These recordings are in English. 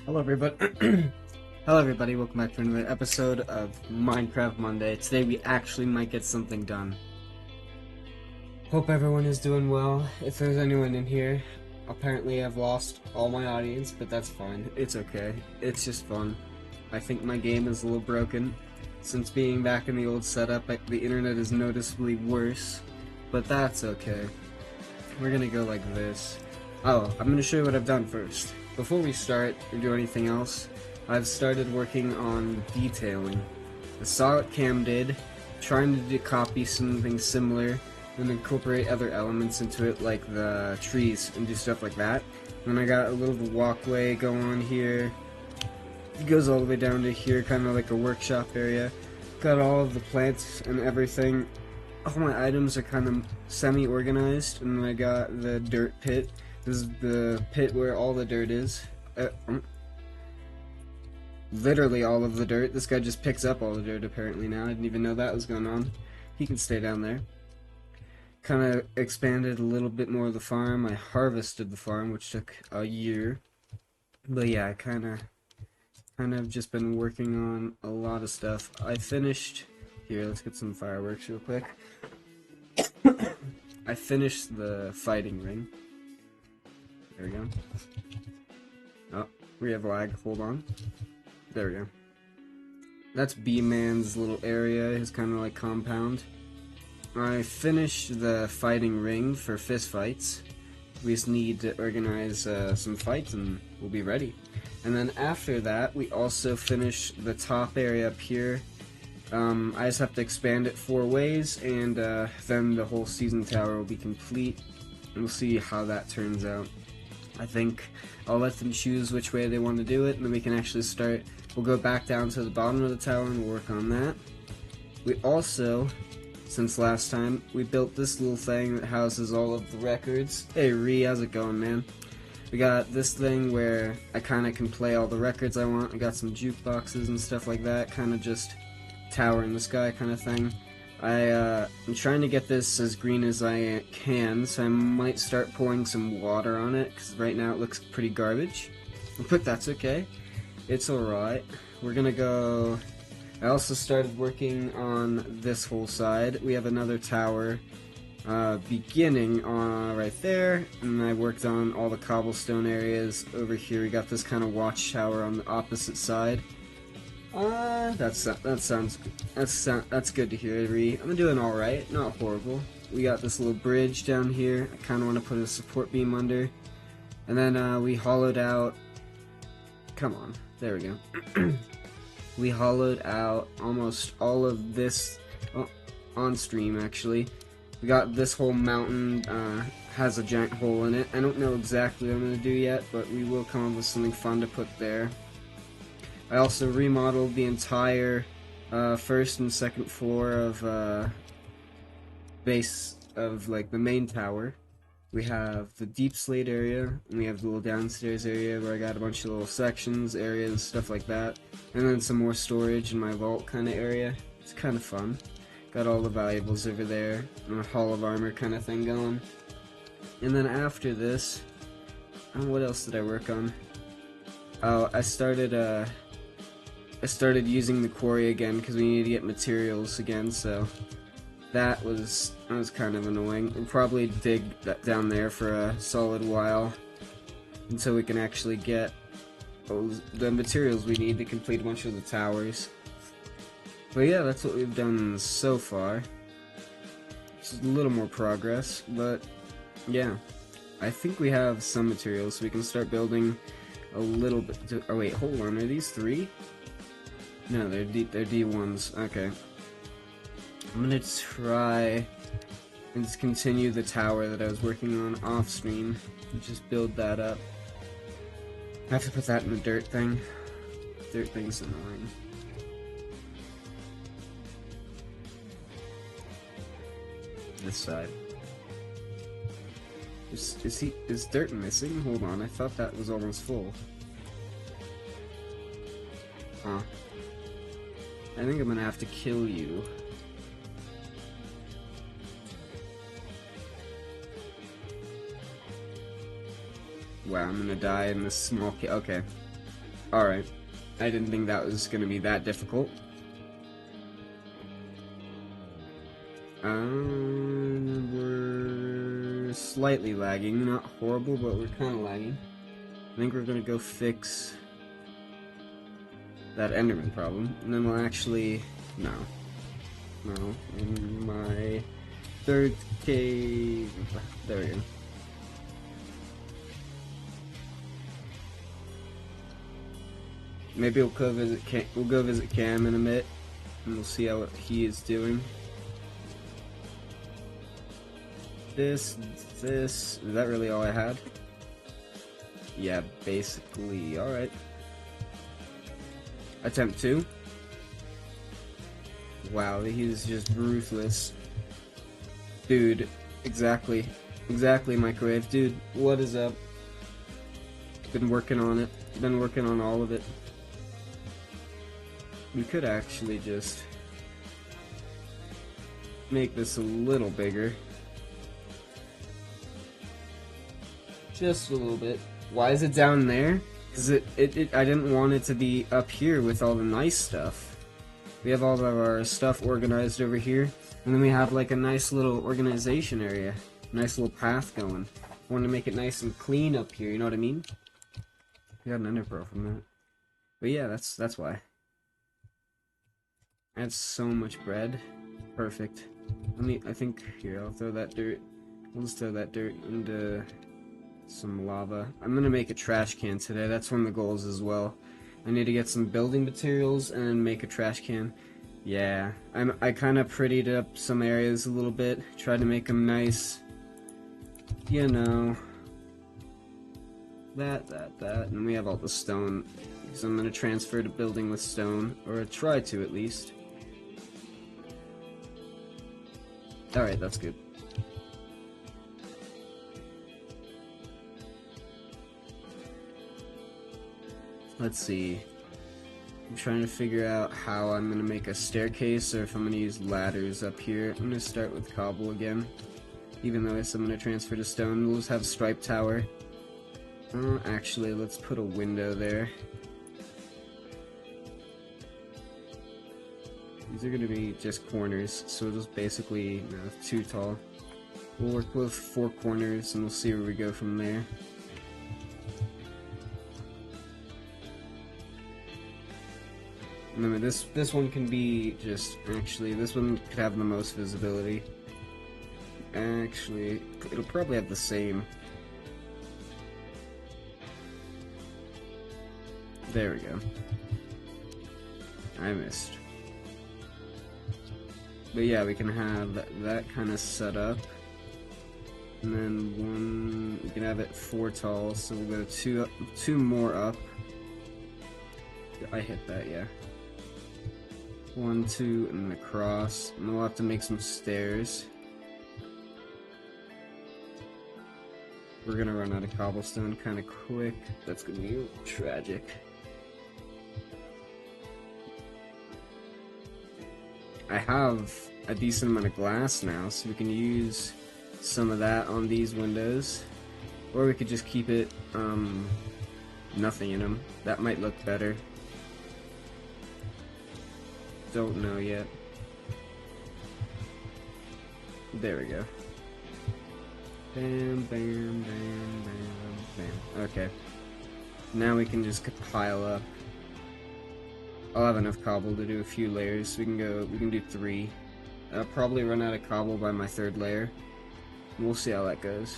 Hello everybody. Hello everybody, welcome back to another episode of Minecraft Monday. Today we actually might get something done. Hope everyone is doing well. If there's anyone in here, apparently I've lost all my audience, but that's fine. It's okay. It's just fun. I think my game is a little broken. Since being back in the old setup, the internet is noticeably worse, but that's okay. We're gonna go like this. Oh, I'm gonna show you what I've done first. Before we start or do anything else, I've started working on detailing. I saw what Kam did, trying to copy something similar, and incorporate other elements into it, like the trees, and do stuff like that. And I got a little walkway going on here. It goes all the way down to here, kind of like a workshop area. Got all of the plants and everything. All my items are kind of semi-organized, and then I got the dirt pit. This is the pit where all the dirt is. Literally all of the dirt. This guy just picks up all the dirt apparently now. I didn't even know that was going on. He can stay down there. Kind of expanded a little bit more of the farm. I harvested the farm, which took a year. But yeah, I kind of just been working on a lot of stuff. I finished... Here, let's get some fireworks real quick. I finished the fighting ring. There we go. Oh, we have lag. Hold on. There we go. That's B-Man's little area, his kind of like compound. I finished the fighting ring for fist fights. We just need to organize some fights and we'll be ready. And then after that, we also finished the top area up here. I just have to expand it 4 ways, and then the whole season tower will be complete. And we'll see how that turns out. I think I'll let them choose which way they want to do it, and then we can actually start. We'll go back down to the bottom of the tower and we'll work on that. We also, since last time, we built this little thing that houses all of the records. Hey Ree, how's it going, man? We got this thing where I kind of can play all the records I want. I got some jukeboxes and stuff like that, kind of just tower in the sky kind of thing. I'm trying to get this as green as I can, so I might start pouring some water on it, because right now it looks pretty garbage. But that's okay. It's alright. We're gonna go... I also started working on this whole side. We have another tower beginning right there, and I worked on all the cobblestone areas over here. We got this kind of watchtower on the opposite side. That's good to hear, Ree. I'm doing alright, not horrible. We got this little bridge down here. I kind of want to put a support beam under. And then we hollowed out... Come on, there we go. We hollowed out almost all of this on stream, actually. We got this whole mountain, has a giant hole in it. I don't know exactly what I'm going to do yet, but we will come up with something fun to put there. I also remodeled the entire first and second floor of base of like the main tower. We have the deep slate area, and we have the little downstairs area where I got a bunch of little sections, areas, stuff like that, and then some more storage in my vault kind of area. It's kind of fun. Got all the valuables over there, and a hall of armor kind of thing going. And then after this, what else did I work on? Oh, I started using the quarry again because we need to get materials again, so that was kind of annoying. We'll probably dig that down there for a solid while until we can actually get the materials we need to complete a bunch of the towers. But yeah, that's what we've done so far. Just a little more progress, but yeah. I think we have some materials, so we can start building a little bit. Oh wait, hold on, are these 3? No, they're D1s. Okay. I'm gonna try and just continue the tower that I was working on off stream. And just build that up. I have to put that in the dirt thing. Dirt thing's annoying. This side. Is dirt missing? Hold on, I thought that was almost full. Huh. I think I'm gonna have to kill you. Wow, I'm gonna die in this small okay. Alright. I didn't think that was going to be that difficult. We're slightly lagging. Not horrible, but we're kind of lagging. I think we're going to go fix that Enderman problem. And then we'll actually... No. In my third cave... There we go. Maybe we'll go visit Kam in a bit, and we'll see how he is doing. Is that really all I had? Yeah, basically, alright. Attempt 2. Wow, he's just ruthless. Dude, exactly, Microwave. Dude, what is up? Been working on it. Been working on all of it. We could actually just make this a little bigger. Just a little bit. Why is it down there? Because I didn't want it to be up here with all the nice stuff. We have all of our stuff organized over here, and then we have like a nice little organization area. Nice little path going. I want to make it nice and clean up here, you know what I mean? I got an ender pearl from that. But yeah, that's why. I have so much bread. Perfect. I think, here, I'll throw that dirt. We'll just throw that dirt into some lava. I'm gonna make a trash can today. That's one of the goals as well. I need to get some building materials and make a trash can. Yeah, I kind of prettied up some areas a little bit. Tried to make them nice. You know. That. And we have all the stone. So I'm gonna transfer to building with stone. Or try to, at least. Alright, that's good. Let's see. I'm trying to figure out how I'm going to make a staircase or if I'm going to use ladders up here. I'm going to start with cobble again. Even though I'm going to transfer to stone. We'll just have stripe tower. Actually, let's put a window there. These are going to be just corners, so it'll just basically, no, too tall. We'll work with 4 corners and we'll see where we go from there. Remember, this one can be just, actually, this one could have the most visibility. Actually, it'll probably have the same. There we go. I missed. But yeah, we can have that kind of set up. And then we can have it 4 tall, so we'll go 2 more up. I hit that, yeah. 1, 2, and then across. And we'll have to make some stairs. We're gonna run out of cobblestone kind of quick. That's gonna be tragic. I have a decent amount of glass now, so we can use some of that on these windows. Or we could just keep it, nothing in them. That might look better. Don't know yet. There we go. Bam, bam, bam, bam, bam. Okay. Now we can just pile up. I'll have enough cobble to do a few layers. We can do 3. I'll probably run out of cobble by my 3rd layer. We'll see how that goes.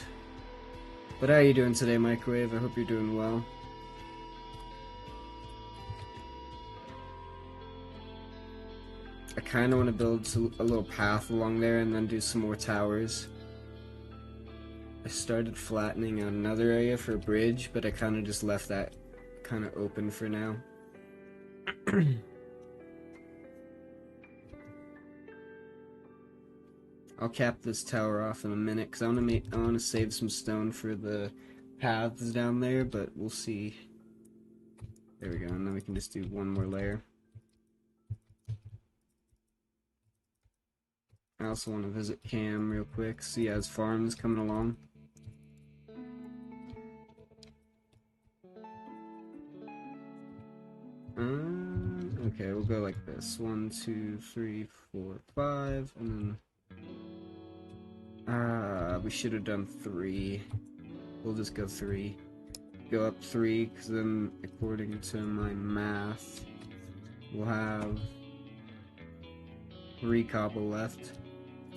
But how are you doing today, Microwave? I hope you're doing well. I kind of want to build a little path along there and then do some more towers. I started flattening out another area for a bridge, but I kind of just left that kind of open for now. I'll cap this tower off in a minute because I want to save some stone for the paths down there, but we'll see. There we go, and then we can just do 1 more layer. I also want to visit Kam real quick, see how his farm is coming along. Okay, we'll go like this. 1, 2, 3, 4, 5, and then we should have done 3. We'll just go 3. Go up 3, because then according to my math, we'll have 3 cobble left.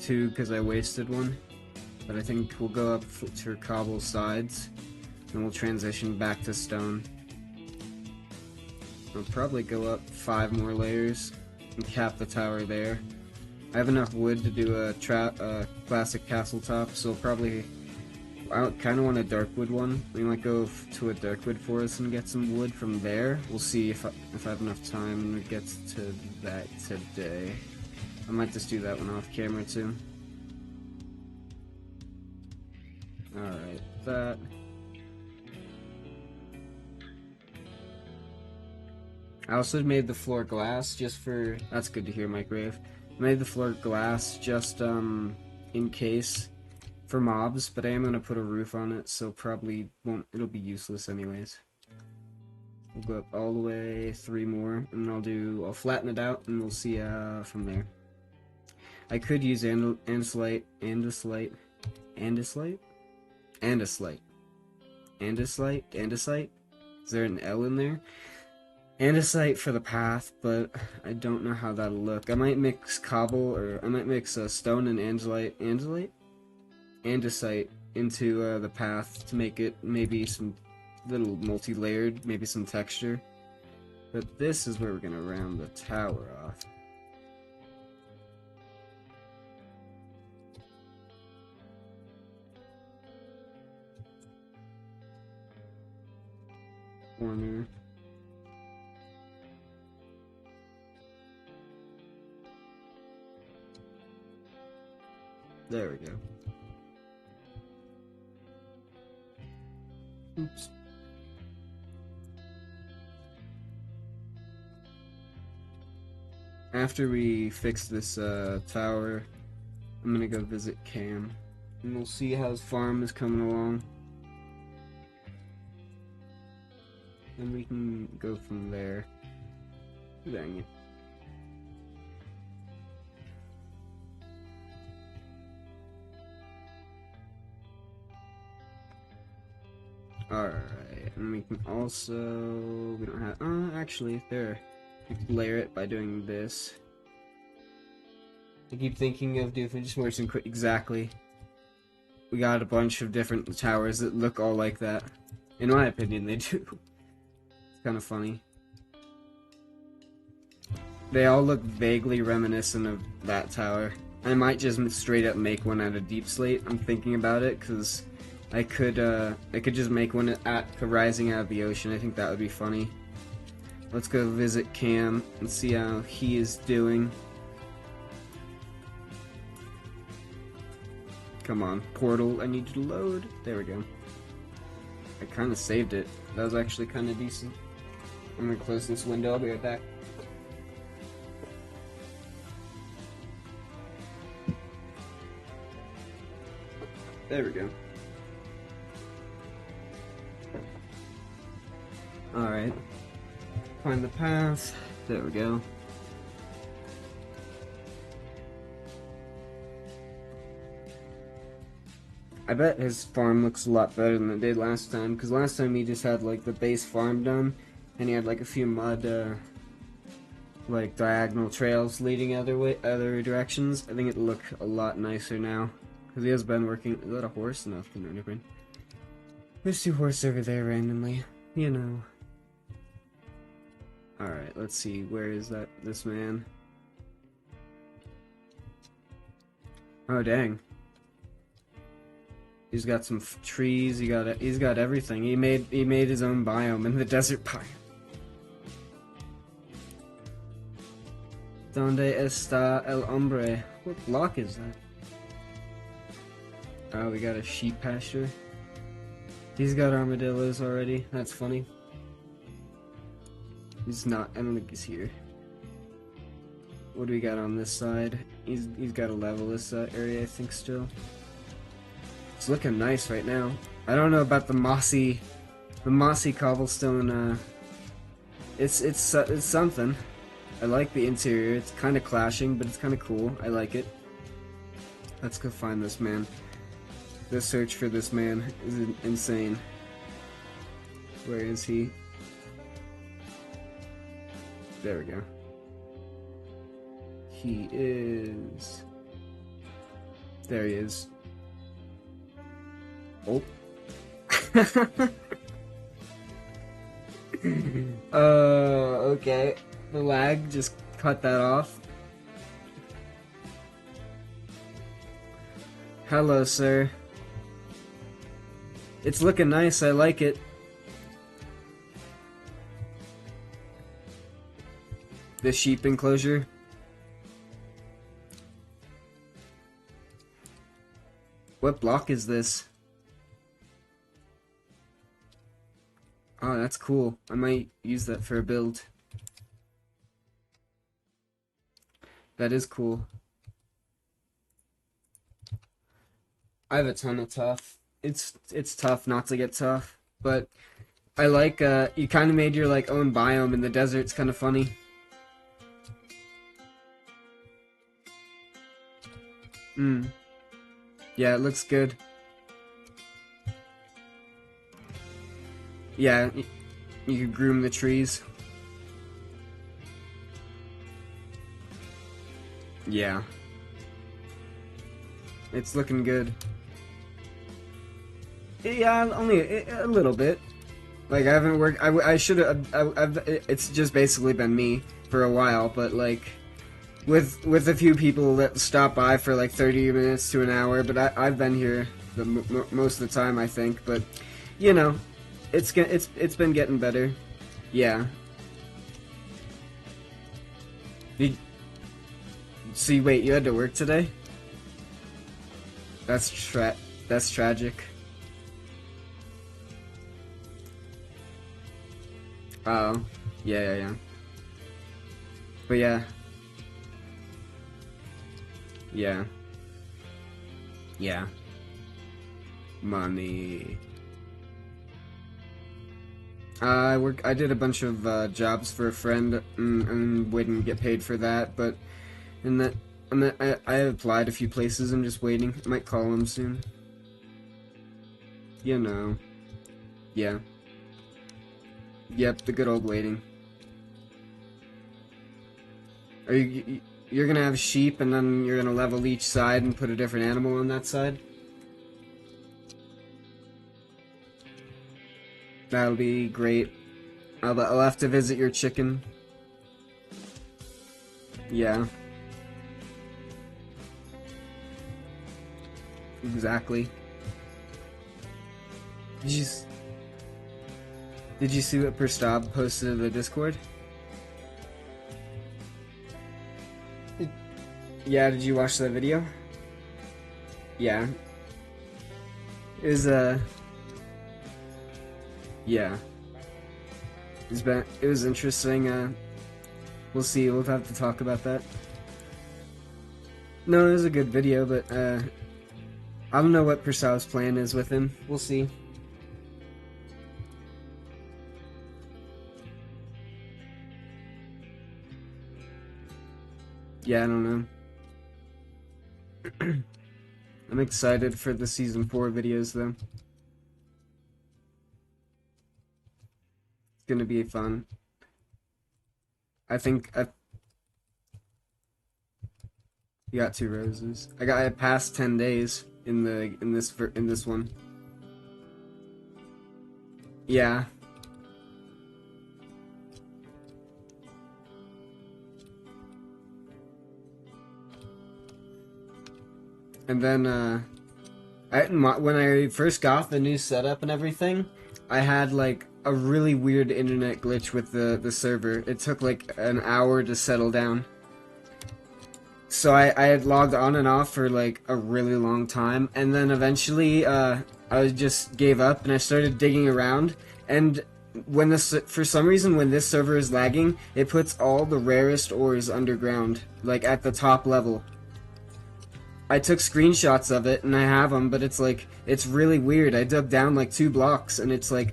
2 because I wasted 1. But I think we'll go up to cobble sides, and we'll transition back to stone. I'll probably go up 5 more layers and cap the tower there. I have enough wood to do a classic castle top, so probably I kind of want a dark wood one. We might go to a dark wood forest and get some wood from there. We'll see if I have enough time and it gets to that today. I might just do that one off camera too. Alright, that. I also made the floor glass just for, that's good to hear, microwave. I made the floor glass just in case for mobs, but I am going to put a roof on it, so probably won't, it'll be useless anyways. We'll go up all the way 3 more, and I'll flatten it out, and we'll see from there. I could use andesite. Is there an L in there? Andesite for the path, but I don't know how that'll look. I might mix cobble, or I might mix stone and andesite into the path to make it maybe some little multi-layered, maybe some texture. But this is where we're gonna round the tower off. Corner. There we go. Oops. After we fix this tower, I'm gonna go visit Kam, and we'll see how his farm is coming along. And we can go from there. Dang it. Alright, and we can also, we don't have, actually, there. We can layer it by doing this. I keep thinking of doofenshmirtz quick, exactly. We got a bunch of different towers that look all like that. In my opinion, they do. It's kind of funny. They all look vaguely reminiscent of that tower. I might just straight up make one out of deep slate. I'm thinking about it, because I could just make one rising out of the ocean. I think that would be funny. Let's go visit Kam and see how he is doing. Come on, portal, I need you to load. There we go. I kind of saved it. That was actually kind of decent. I'm gonna close this window, I'll be right back. There we go. Alright. Find the path. There we go. I bet his farm looks a lot better than it did last time, because last time he just had like the base farm done, and he had like a few mud like diagonal trails leading other directions. I think it'll look a lot nicer now, because he has been working. Is that a horse? No, it's not anything. There's 2 horses over there randomly, you know. Alright, let's see, where is this man? Oh dang. He's got some trees, he's got everything. He made his own biome in the desert biome. Donde está el hombre? What block is that? Oh, we got a sheep pasture. He's got armadillos already, that's funny. He's not, I don't think he's here. What do we got on this side? He's got to level this area, I think, still. It's looking nice right now. I don't know about the mossy cobblestone It's something. I like the interior. It's kind of clashing, but it's kind of cool. I like it. Let's go find this man. The search for this man is insane. Where is he? There we go. He is... There he is. Oh. Okay. The lag just cut that off. Hello, sir. It's looking nice, I like it. The sheep enclosure. What block is this? Oh, that's cool. I might use that for a build. That is cool. I have a ton of tough. It's tough not to get tough, but I like you kind of made your like own biome in the desert. It's kind of funny. Yeah, it looks good. Yeah, you could groom the trees. Yeah. It's looking good. Yeah, only a little bit. Like, I haven't worked... I should have... It's just basically been me for a while, but, like... With a few people that stop by for, like, 30 minutes to an hour, but I've been here most of the time, I think, but... You know, it's been getting better. Yeah. See, wait, you had to work today? That's tragic. Oh, yeah. But yeah. Money. I did a bunch of jobs for a friend and wouldn't get paid for that, but I applied a few places. I'm just waiting. I might call him soon. You know. Yeah. Yep, the good old waiting. Are you're gonna have sheep and then you're gonna level each side and put a different animal on that side? That'll be great. I'll have to visit your chicken. Yeah. Exactly. Did you see what Perstob posted in the Discord? Yeah, did you watch that video? Yeah. It was yeah. It was interesting. We'll see. We'll have to talk about that. No, it was a good video, but I don't know what Perstob's plan is with him. We'll see. Yeah, I don't know. I'm excited for the Season 4 videos, though. It's gonna be fun. I think you got 2 roses. I passed 10 days in this one. Yeah. And then, when I first got the new setup and everything, I had, like, a really weird internet glitch with the server. It took, like, an hour to settle down. So I had logged on and off for, like, a really long time, and then eventually, I just gave up, and I started digging around, and for some reason, when this server is lagging, it puts all the rarest ores underground, like, at the top level. I took screenshots of it, and I have them, but it's like, it's really weird. I dug down like 2 blocks, and it's like,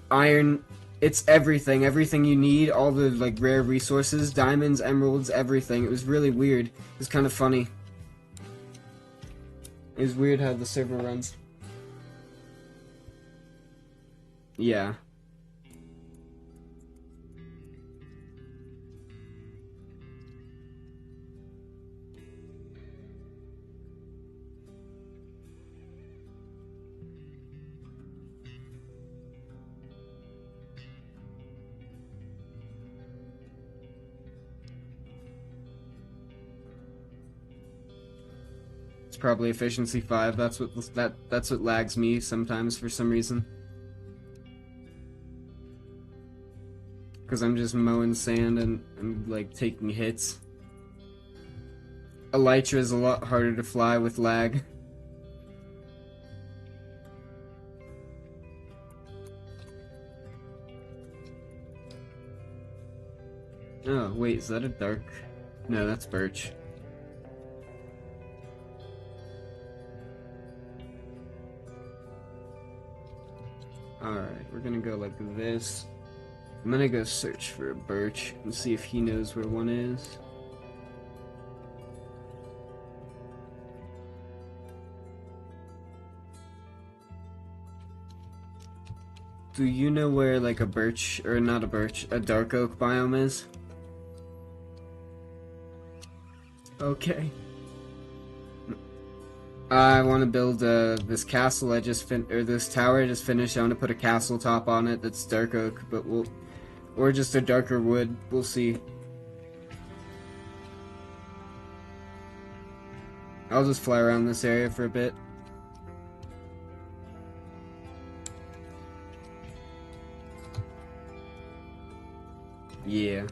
iron It's everything. Everything you need, all the, like, rare resources, diamonds, emeralds, everything. It was really weird. It was kind of funny. It was weird how the server runs. Yeah. It's probably efficiency 5. That's what lags me sometimes for some reason. Because I'm just mowing sand and like taking hits. Elytra is a lot harder to fly with lag. Oh, wait, is that a dark? No, that's birch. Alright, we're gonna go like this. I'm gonna go search for a birch and see if he knows where one is. Do you know where like a birch, or not a birch, a dark oak biome is? Okay. I want to build this castle I just or this tower I just finished. I want to put a castle top on it that's dark oak, but or just a darker wood. We'll see. I'll just fly around this area for a bit. Yeah.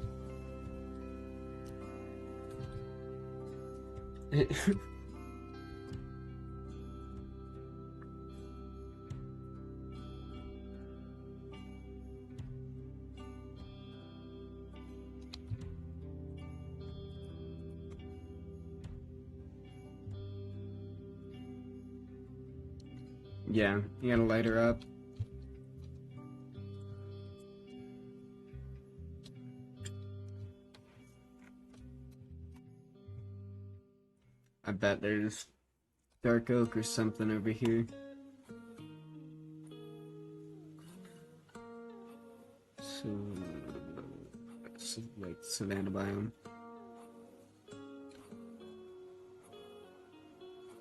Yeah, you gotta light her up. I bet there's dark oak or something over here. So like savanna biome.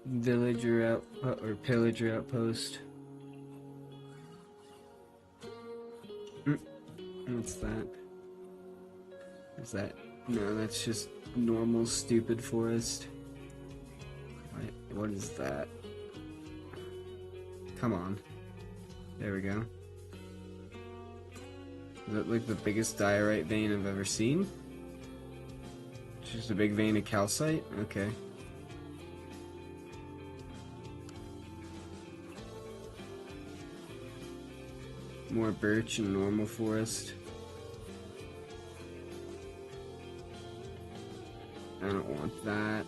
Villager outpost or pillager outpost. What's that? Is that? No, that's just normal stupid forest. What is that? Come on. There we go. Is that like the biggest diorite vein I've ever seen? It's just a big vein of calcite? Okay. More birch and normal forest. I don't want that.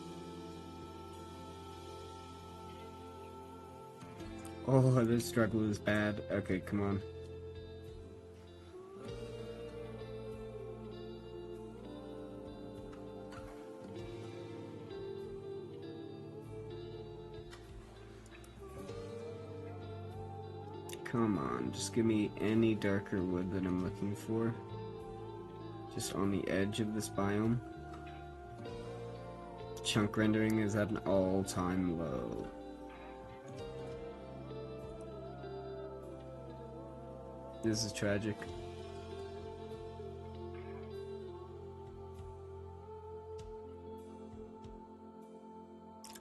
Oh, this struggle is bad. Okay, come on. Come on, just give me any darker wood that I'm looking for. Just on the edge of this biome. Chunk rendering is at an all-time low. This is tragic.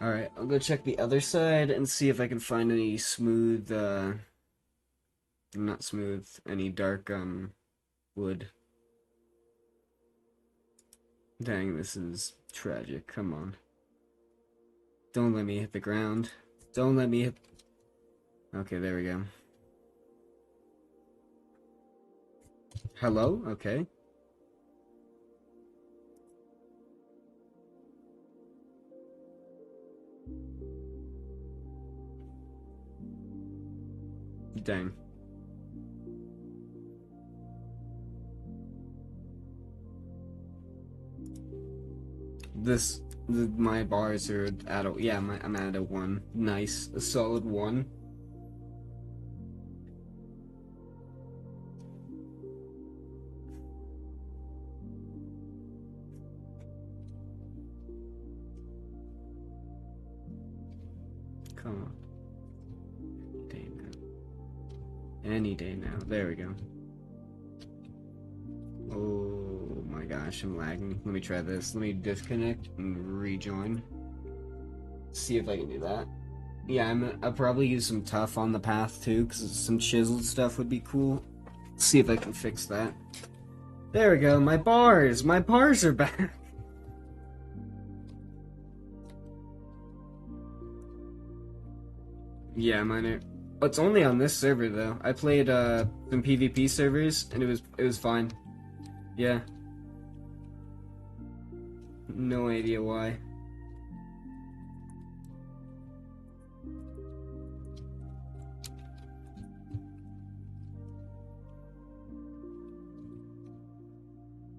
Alright, I'll go check the other side and see if I can find any smooth, not smooth, any dark, wood. Dang, this is tragic. Come on. Don't let me hit the ground. Don't let me hit... Okay, there we go. Hello? Okay. Dang. My bars are at a, yeah, I'm at a 1. Nice. A solid 1. Come on. Day now. Any day now. There we go. Oh my gosh, I'm lagging. Let me try this. Let me disconnect and rejoin. See if I can do that. Yeah, I'll probably use some tough on the path too, because some chiseled stuff would be cool. See if I can fix that. There we go, my bars are back. Yeah, mine are. Oh, it's only on this server though. I played some PvP servers and it was fine. Yeah. No idea why.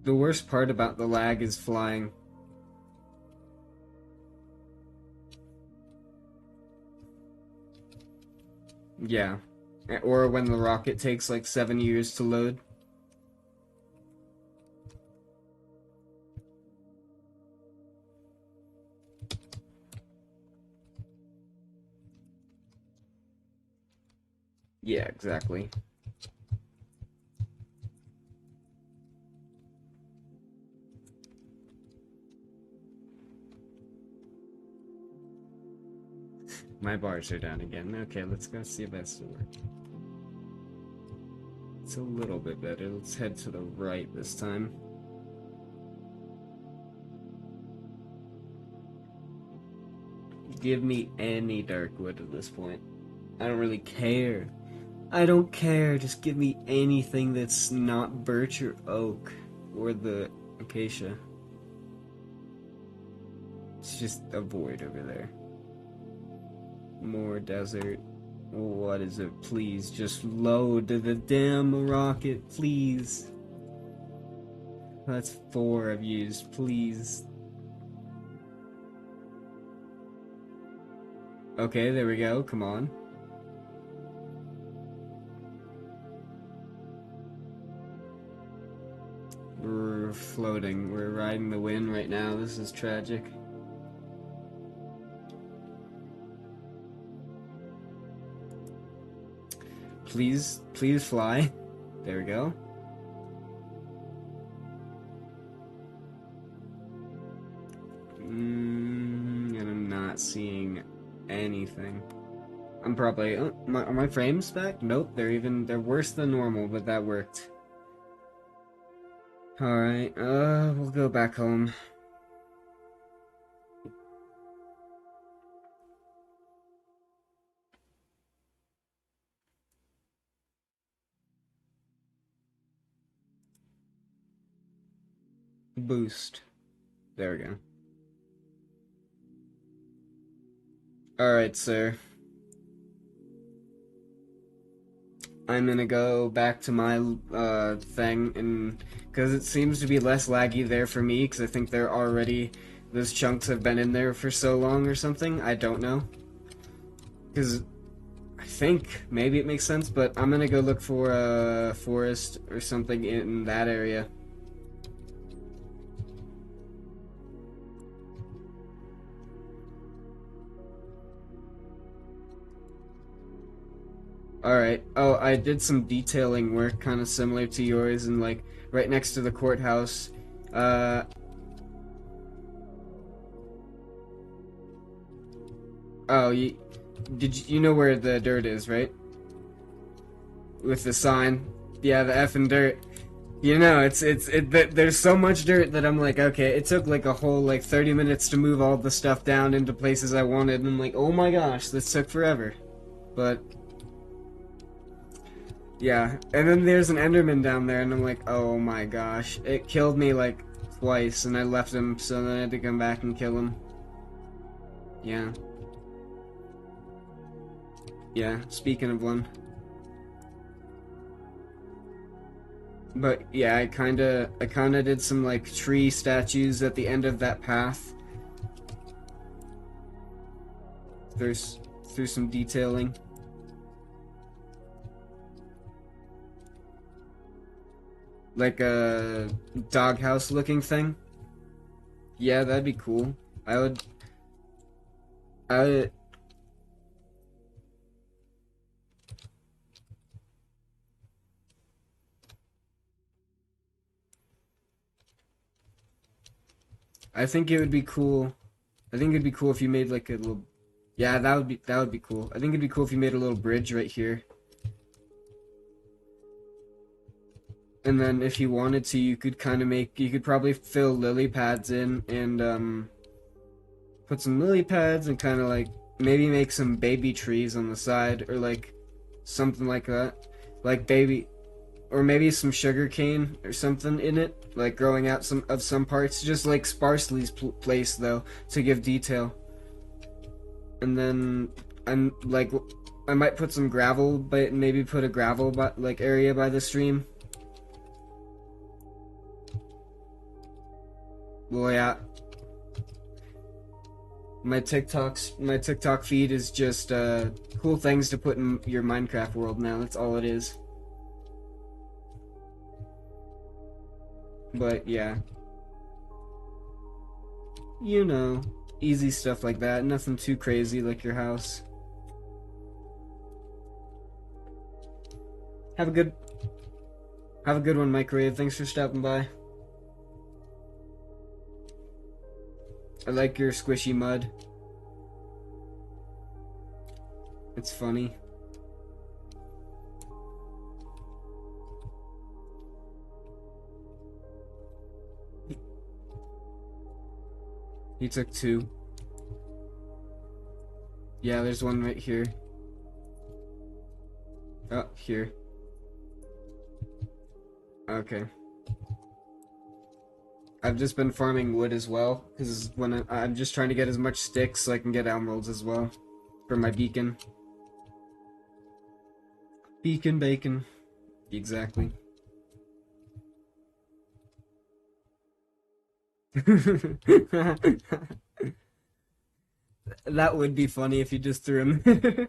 The worst part about the lag is flying. Yeah. Or when the rocket takes like 7 years to load. Yeah, exactly. My bars are down again. Okay, let's go see if that's still working. It's a little bit better. Let's head to the right this time. Give me any dark wood at this point. I don't really care. I don't care. Just give me anything that's not birch or oak or the acacia. It's just a void over there. More desert. What is it? Please just load the damn rocket, please. That's 4 I've used, please. Okay, there we go. Come on. We're floating. We're riding the wind right now. This is tragic. Please, please fly. There we go. And I'm not seeing anything. I'm probably... Oh, are my frames back? Nope, they're worse than normal, but that worked. Alright, we'll go back home. Boost. There we go. Alright, sir. I'm gonna go back to my thing, and because it seems to be less laggy there for me, because I think they're already, those chunks have been in there for so long or something. I don't know. Because I think maybe it makes sense, but I'm gonna go look for a forest or something in that area. Alright. Oh, I did some detailing work kind of similar to yours, and like right next to the courthouse. Oh, you know where the dirt is, right? With the sign. Yeah, the effing dirt. You know, there's so much dirt that I'm like, okay, it took like a whole like 30 minutes to move all the stuff down into places I wanted, and I'm like, oh my gosh, this took forever. But yeah, and then there's an Enderman down there, and I'm like, oh my gosh, it killed me like twice, and I left him, so then I had to come back and kill him. Yeah. Yeah, speaking of one. But yeah, I kinda did some like tree statues at the end of that path, through some detailing. Like a doghouse looking thing. Yeah, that'd be cool. I would I think it would be cool. I think it'd be cool if you made like a little. Yeah, that would be cool. I think it'd be cool if you made a little bridge right here. And then if you wanted to, you could you could probably fill lily pads in and put some lily pads and kind of like maybe make some baby trees on the side or like something like that. Like baby or maybe some sugar cane or something in it, like growing out some parts, just like sparsely placed though to give detail. And then I'm like I might put some gravel, but maybe put a gravel like area by the stream. Well, yeah. My TikTok feed is just cool things to put in your Minecraft world now. That's all it is. But yeah. You know, easy stuff like that. Nothing too crazy like your house. Have a good one, Microwave. Thanks for stopping by. I like your squishy mud. It's funny. He took 2. Yeah, there's one right here. Oh, here. Okay. I've just been farming wood as well, because when I'm just trying to get as much sticks so I can get emeralds as well for my beacon. Beacon bacon. Exactly. That would be funny if you just threw him.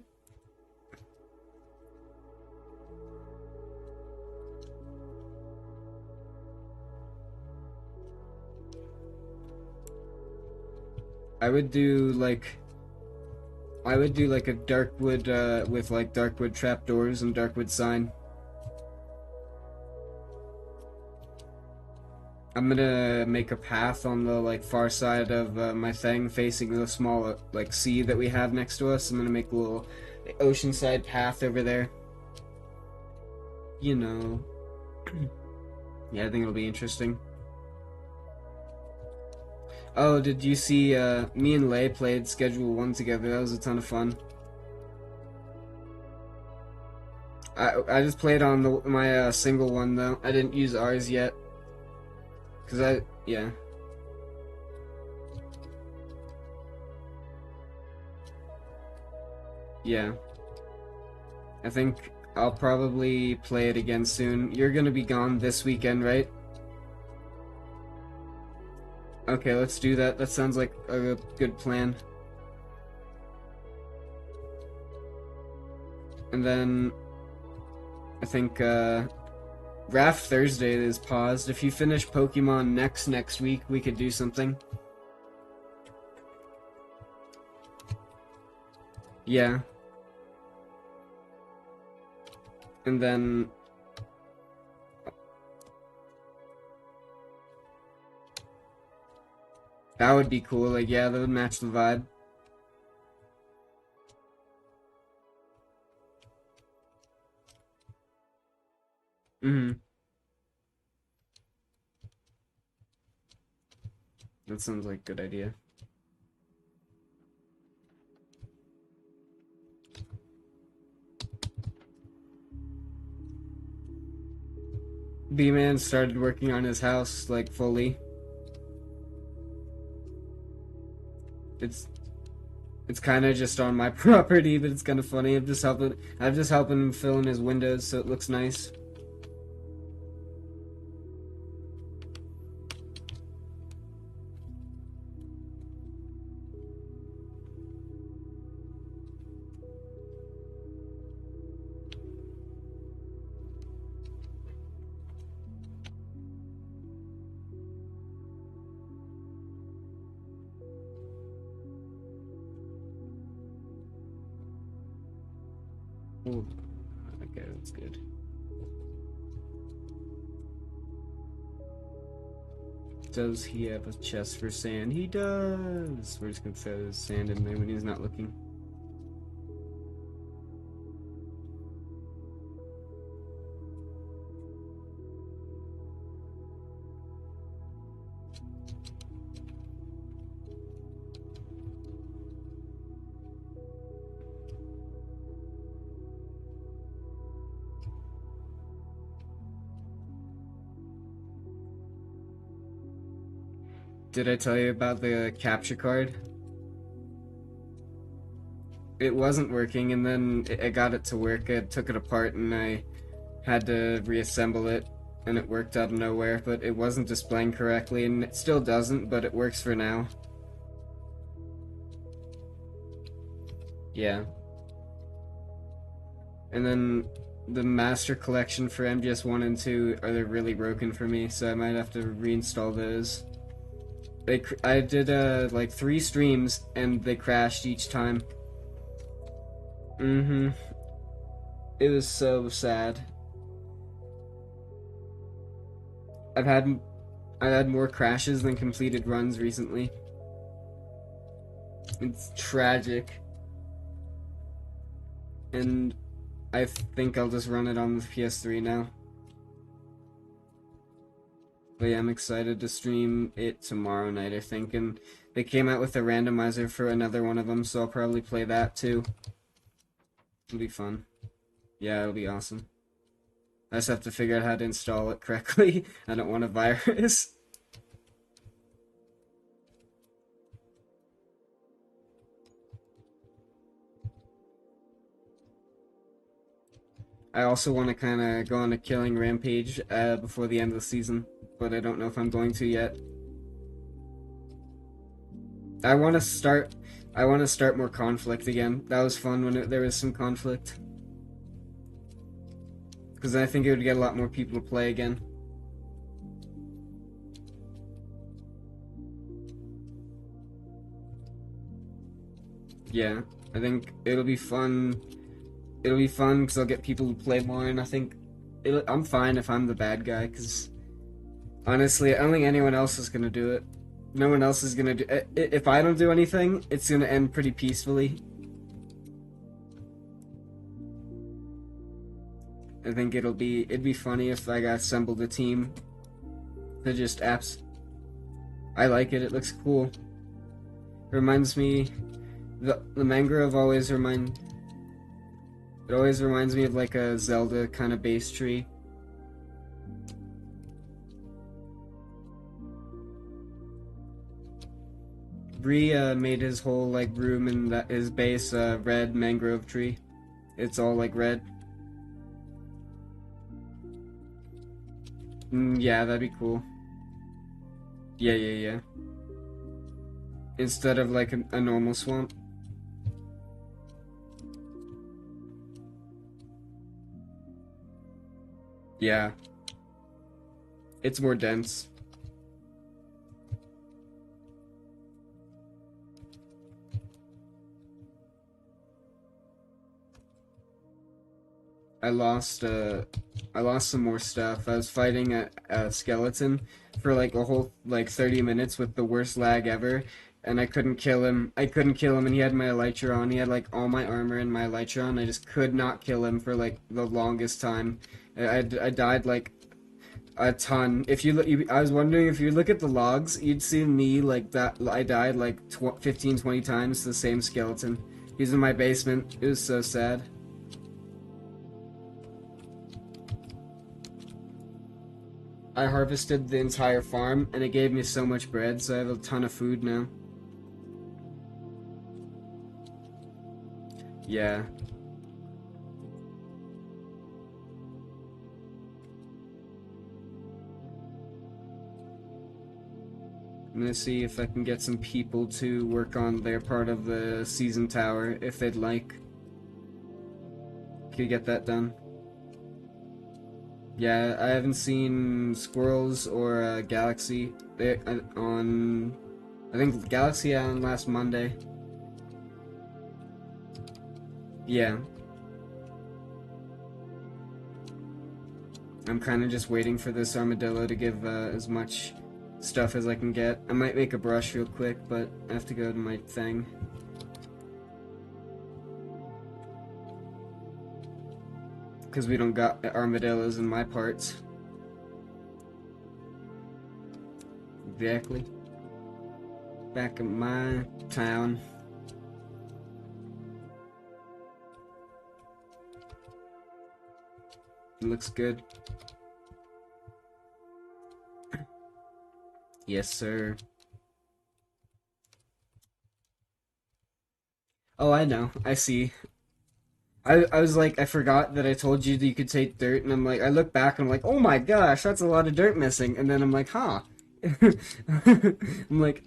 I would do like a dark wood with like dark wood trapdoors and dark wood sign. I'm gonna make a path on the like far side of my thing facing the small like sea that we have next to us. I'm gonna make a little oceanside path over there. You know. Yeah, I think it'll be interesting. Oh, did you see me and Lay played Schedule 1 together? That was a ton of fun. I just played on my single one though. I didn't use ours yet. Yeah. Yeah. I think I'll probably play it again soon. You're gonna be gone this weekend, right? Okay, let's do that. That sounds like a good plan. And then I think Raft Thursday is paused. If you finish Pokemon next week, we could do something. Yeah. And then that would be cool. Like, yeah, that would match the vibe. That sounds like a good idea. B-Man started working on his house, like, fully. It's kind of just on my property, but it's kind of funny. I'm just helping him fill in his windows so it looks nice. Oh, okay, that's good. Does he have a chest for sand? He does! We're just gonna throw his sand in there when he's not looking. Did I tell you about the capture card? It wasn't working, and then I got it to work. I took it apart and I had to reassemble it, and it worked out of nowhere, but it wasn't displaying correctly, and it still doesn't, but it works for now. Yeah. And then the master collection for MGS 1 and 2 are really broken for me, so I might have to reinstall those. I did like 3 streams and they crashed each time. It was so sad. I've had more crashes than completed runs recently. It's tragic. And I think I'll just run it on the PS3 now. But yeah, I'm excited to stream it tomorrow night, I think. And they came out with a randomizer for another one of them, so I'll probably play that too. It'll be fun. Yeah, it'll be awesome. I just have to figure out how to install it correctly. I don't want a virus. I also want to kind of go on a killing rampage before the end of the season, but I don't know if I'm going to yet. I want to start more conflict again. That was fun when there was some conflict. Because I think it would get a lot more people to play again. Yeah, I think it'll be fun. It'll be fun because I'll get people to play more, and I think I'm fine if I'm the bad guy, because honestly, I don't think anyone else is going to do it. No one else is going to do it. If I don't do anything, it's going to end pretty peacefully. I think it'd be funny if I assembled a team to just apps. I like it. It looks cool. It reminds me, the mangrove always reminds me of like a Zelda kind of base tree. Bree made his whole like room in his base red mangrove tree. It's all like red. Yeah, that'd be cool. Yeah. Instead of like a normal swamp. Yeah. It's more dense. I lost some more stuff. I was fighting a skeleton for like a whole like 30 minutes with the worst lag ever, and I couldn't kill him. And he had my elytra on. He had like all my armor and my elytra on. I just could not kill him for like the longest time. I died like a ton. If you look, I was wondering if you look at the logs, you'd see me like that. I died like 15-20 times to the same skeleton. He's in my basement. It was so sad. I harvested the entire farm, and it gave me so much bread, so I have a ton of food now. Yeah. I'm gonna see if I can get some people to work on their part of the season tower, if they'd like. Could get that done. Yeah, I haven't seen Squirrels or Galaxy on. I think Galaxy on last Monday. Yeah. I'm kind of just waiting for this armadillo to give as much stuff as I can get. I might make a brush real quick, but I have to go to my thing. Because we don't got armadillos in my parts. Exactly. Back in my town. It looks good. Yes, sir. Oh, I know. I see. I was like, I forgot that I told you that you could take dirt, and I'm like, I look back and I'm like, oh my gosh, that's a lot of dirt missing. And then I'm like, huh. I'm like,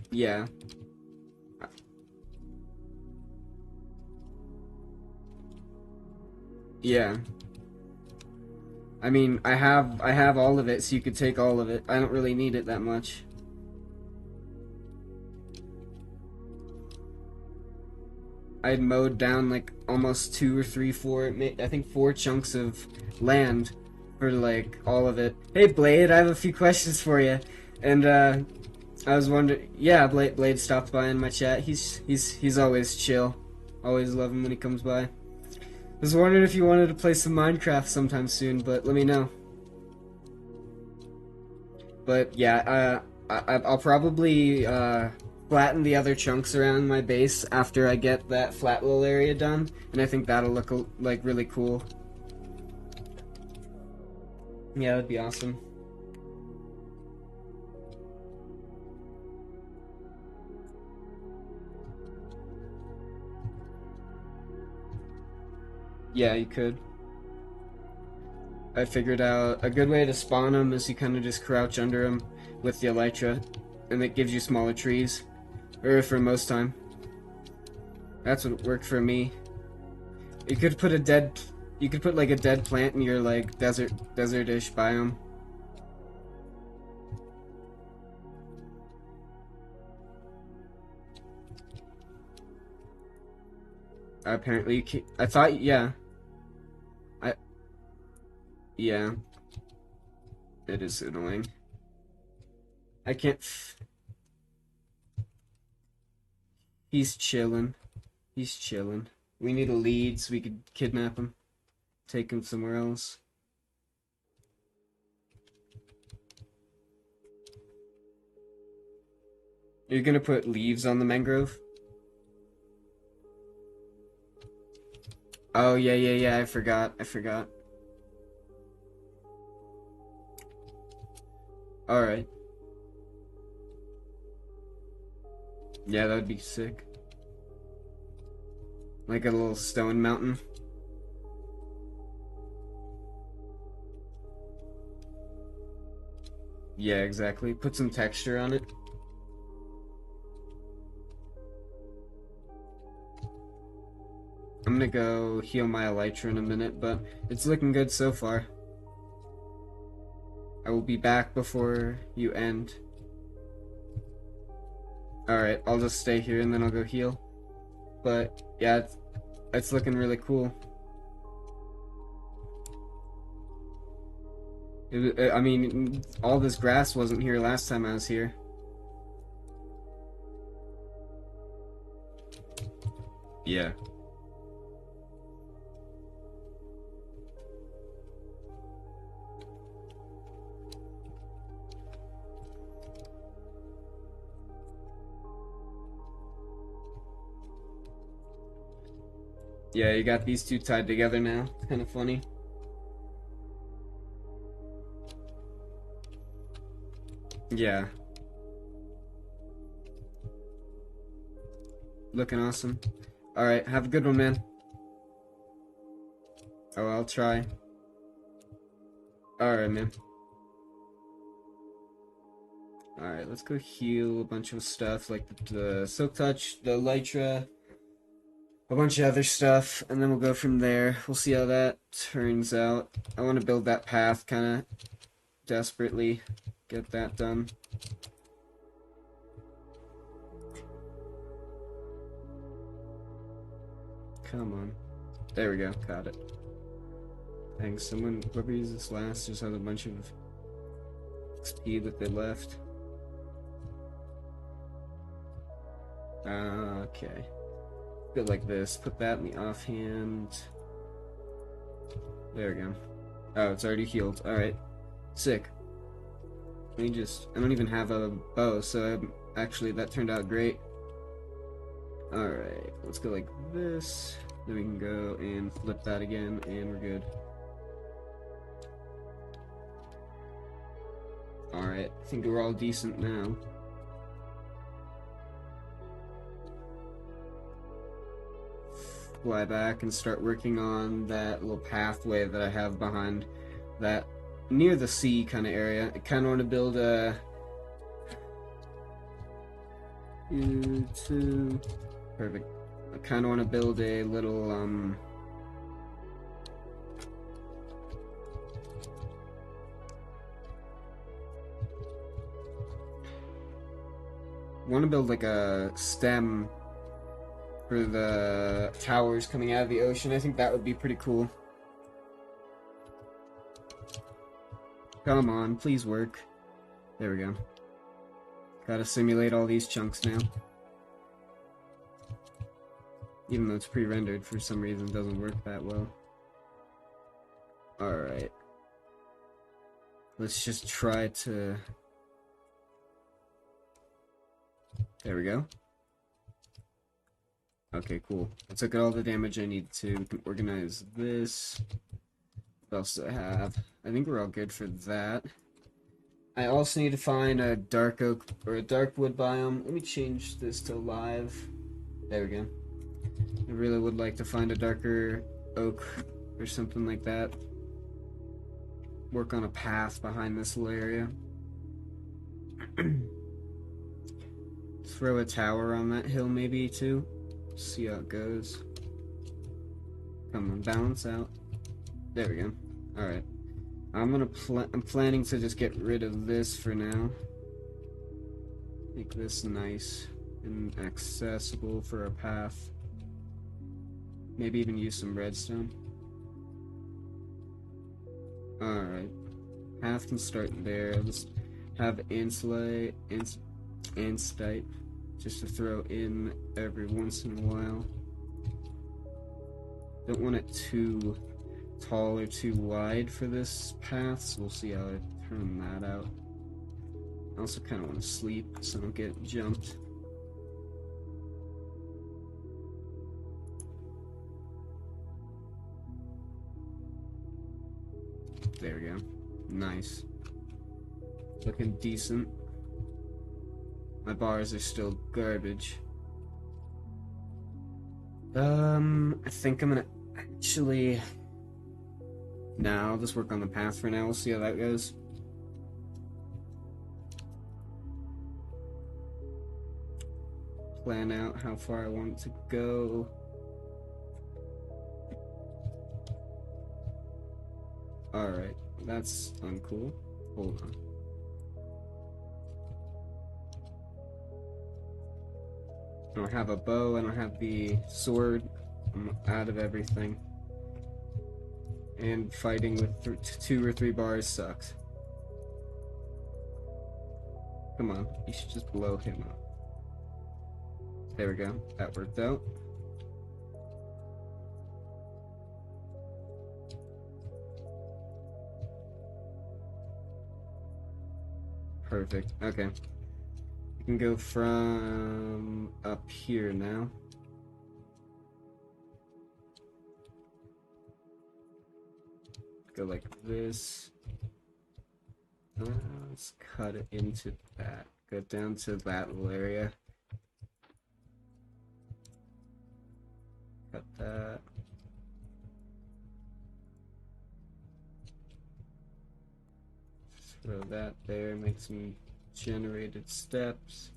yeah. Yeah. I mean, I have all of it, so you could take all of it. I don't really need it that much. I'd mowed down like almost 2 or 3, 4, I think 4 chunks of land for like all of it. Hey Blade, I have a few questions for you. And I was wondering, yeah, Blade stopped by in my chat. He's always chill. Always love him when he comes by. I was wondering if you wanted to play some Minecraft sometime soon, but let me know. But yeah, I'll probably flatten the other chunks around my base after I get that flat little area done, and I think that'll look like really cool. Yeah, that'd be awesome. Yeah, you could. I figured out a good way to spawn them is you kind of just crouch under them with the elytra, and it gives you smaller trees, or for most time. That's what worked for me. You could put like a dead plant in your like desertish biome. Apparently, I thought, yeah. Yeah. It is annoying. I can't. He's chilling. He's chilling. We need a lead so we could kidnap him. Take him somewhere else. You're gonna put leaves on the mangrove? Oh, yeah, I forgot. Alright. Yeah, that would be sick. Like a little stone mountain. Yeah, exactly. Put some texture on it. I'm gonna go heal my elytra in a minute, but it's looking good so far. I will be back before you end. Alright, I'll just stay here and then I'll go heal. But, yeah, it's looking really cool. I mean, all this grass wasn't here last time I was here. Yeah. Yeah, you got these two tied together now. It's kind of funny. Yeah. Looking awesome. Alright, have a good one, man. Oh, I'll try. Alright, man. Alright, let's go heal a bunch of stuff like the Silk Touch, the Elytra, a bunch of other stuff, and then we'll go from there. We'll see how that turns out. I want to build that path kind of desperately. Get that done. Come on. There we go. Got it. Dang, whoever used this last just had a bunch of XP that they left. Okay. Go like this. Put that in the offhand. There we go. Oh, it's already healed. Alright. Sick. I don't even have a bow, so actually that turned out great. Alright, let's go like this. Then we can go and flip that again, and we're good. Alright, I think we're all decent now. Fly back and start working on that little pathway that I have behind that near the sea kind of area. I kind of want to build a perfect. I kind of want to build a little want to build like a stem for the towers coming out of the ocean. I think that would be pretty cool. Come on, please work. There we go. Gotta simulate all these chunks now. Even though it's pre-rendered, for some reason it doesn't work that well. Alright. Let's just try to... There we go. Okay, cool. I took all the damage I need to. We can organize this. What else do I have? I think we're all good for that. I also need to find a dark oak or a dark wood biome. Let me change this to live. There we go. I really would like to find a darker oak or something like that. Work on a path behind this little area. Throw a tower on that hill maybe too. See how it goes. Come on, balance out. There we go. Alright. I'm planning to just get rid of this for now. Make this nice and accessible for a path. Maybe even use some redstone. Alright. Path can start there. Let's have andesite just to throw in every once in a while. Don't want it too tall or too wide for this path, so we'll see how I turn that out. I also kind of want to sleep so I don't get jumped. There we go. Nice. Looking decent. My bars are still garbage. I think I'm gonna actually... Nah, I'll just work on the path for now. We'll see how that goes. Plan out how far I want it to go. Alright, that's uncool. Hold on. I don't have a bow, I don't have the sword. I'm out of everything. And fighting with 2 or 3 bars sucks. Come on, you should just blow him up. There we go, that worked out. Perfect, okay. We can go from up here now. Go like this. Let's cut it into that. Go down to that little area. Cut that. Throw that there, make some generated steps.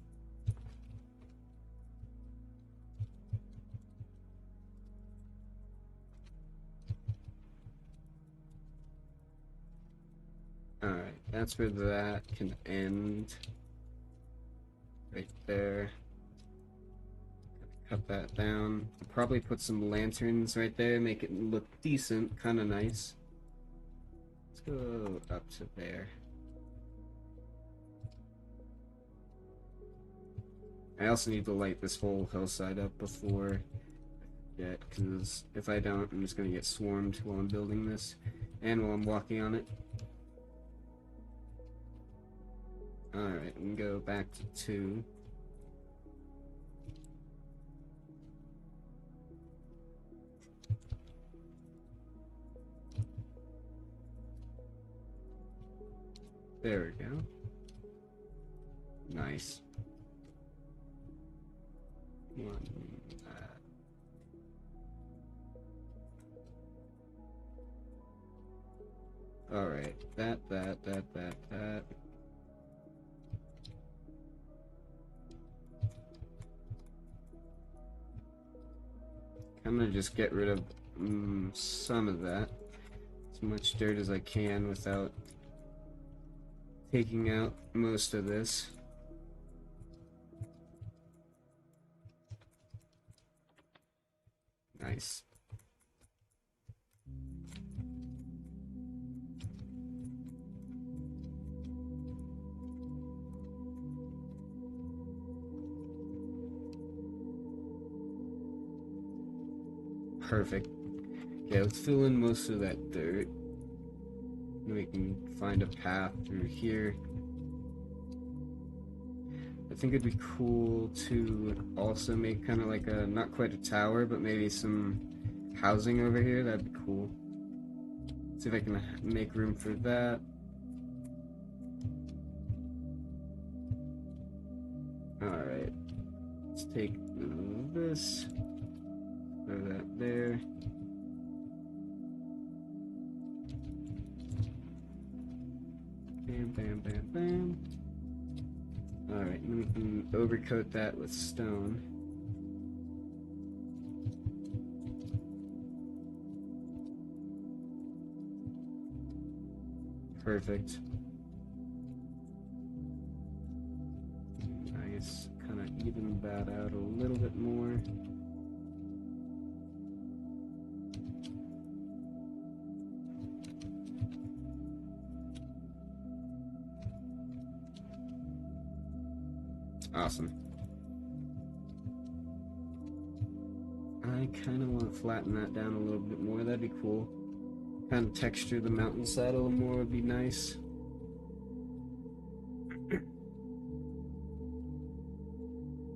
Alright, that's where that can end. Right there. Cut that down. I'll probably put some lanterns right there, make it look decent, kinda nice. go up to there. I also need to light this whole hillside up before I forget, because if I don't, I'm just going to get swarmed while I'm building this, and while I'm walking on it. Alright, we can go back to 2. There we go. Nice. Alright, that. I'm gonna just get rid of some of that. As much dirt as I can without taking out most of this. Nice. Perfect. Okay, let's fill in most of that dirt. And we can find a path through here. I think it'd be cool to also make kind of like a, not quite a tower, but maybe some housing over here. That'd be cool. See if I can make room for that. Alright. Let's take this. Throw that there. Bam, bam, bam, bam. Alright, and we can overcoat that with stone. Perfect. Nice. Kind of even that out a little bit more. Awesome. I kind of want to flatten that down a little bit more. That'd be cool. Kind of texture the mountainside a little more would be nice.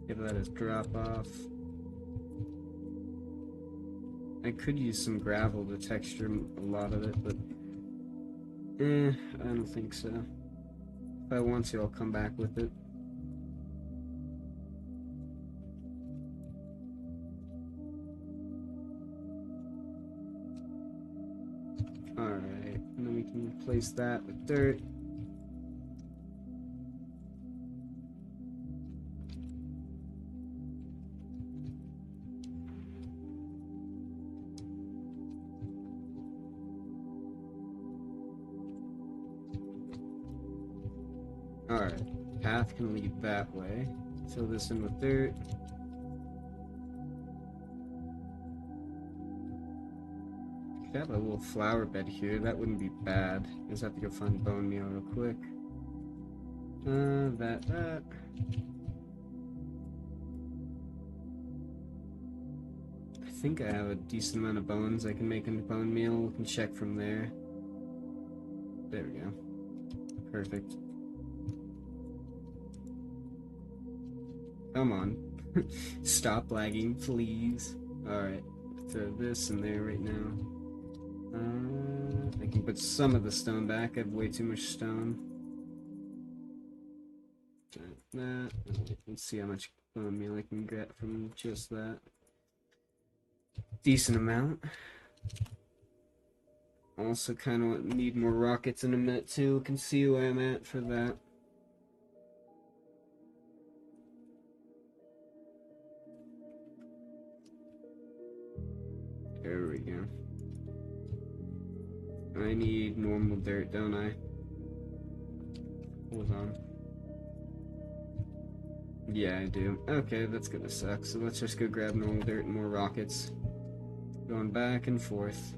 Give that a drop off. I could use some gravel to texture a lot of it, but I don't think so. If I want to, I'll come back with it. Alright, and then we can replace that with dirt. Alright, path can lead that way. Fill this in with dirt. Could have a little flower bed here, that wouldn't be bad. Just have to go find bone meal real quick. That. I think I have a decent amount of bones I can make into bone meal. We can check from there. There we go. Perfect. Come on. Stop lagging, please. Alright, throw this in there right now. I can put some of the stone back. I have way too much stone. That. Let's see how much bone meal I can get from just that. Decent amount. Also kind of need more rockets in a minute too. We can see where I'm at for that. There we go. I need normal dirt, don't I? Hold on. Yeah, I do. Okay, that's gonna suck. So let's just go grab normal dirt and more rockets. Going back and forth.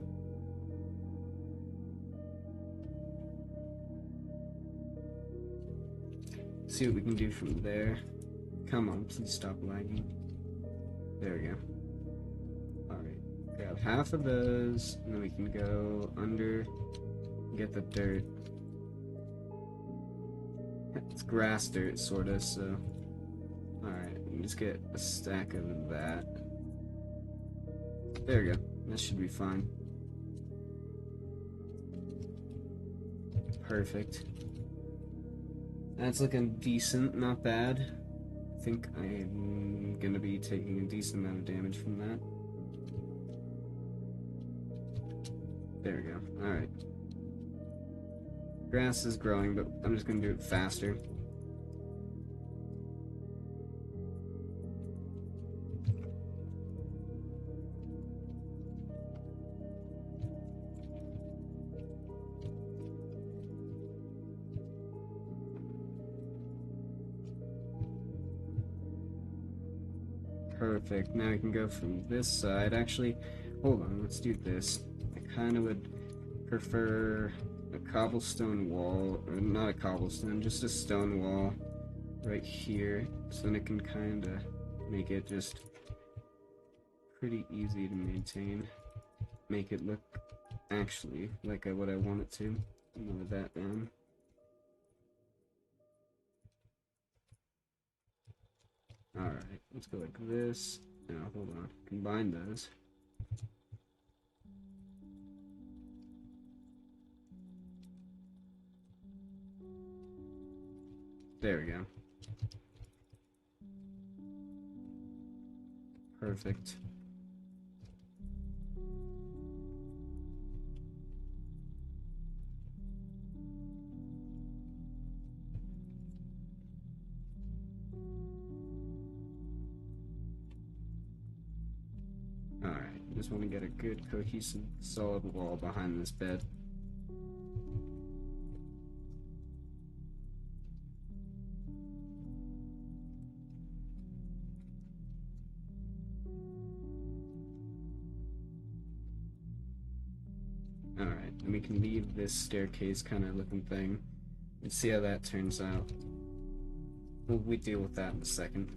see what we can do from there. Come on, please stop lagging. There we go. Alright, grab half of those, and then we can go under and get the dirt. It's grass dirt, sorta, so... Alright, we can just get a stack of that. There we go. That should be fine. Perfect. That's looking decent, not bad. I think I'm gonna be taking a decent amount of damage from that. There we go. Alright. Grass is growing, but I'm just gonna do it faster. Perfect. Now we can go from this side. Actually, hold on, let's do this. I kind of would prefer a cobblestone wall, or not a cobblestone, just a stone wall right here, so then it can kind of make it just pretty easy to maintain. Make it look actually like what I want it to. Lower that down. Alright, let's go like this. Now, hold on. Combine those. There we go. Perfect. Alright, just want to get a good, cohesive, solid wall behind this bed. Alright, and we can leave this staircase kind of looking thing and see how that turns out. We deal with that in a second.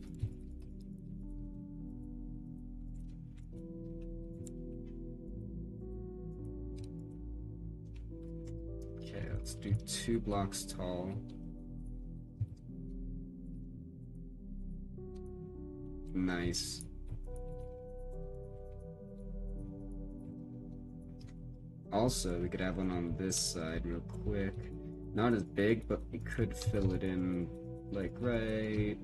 Okay, let's do 2 blocks tall. Nice. Also, we could have one on this side real quick. Not as big, but we could fill it in, like, right...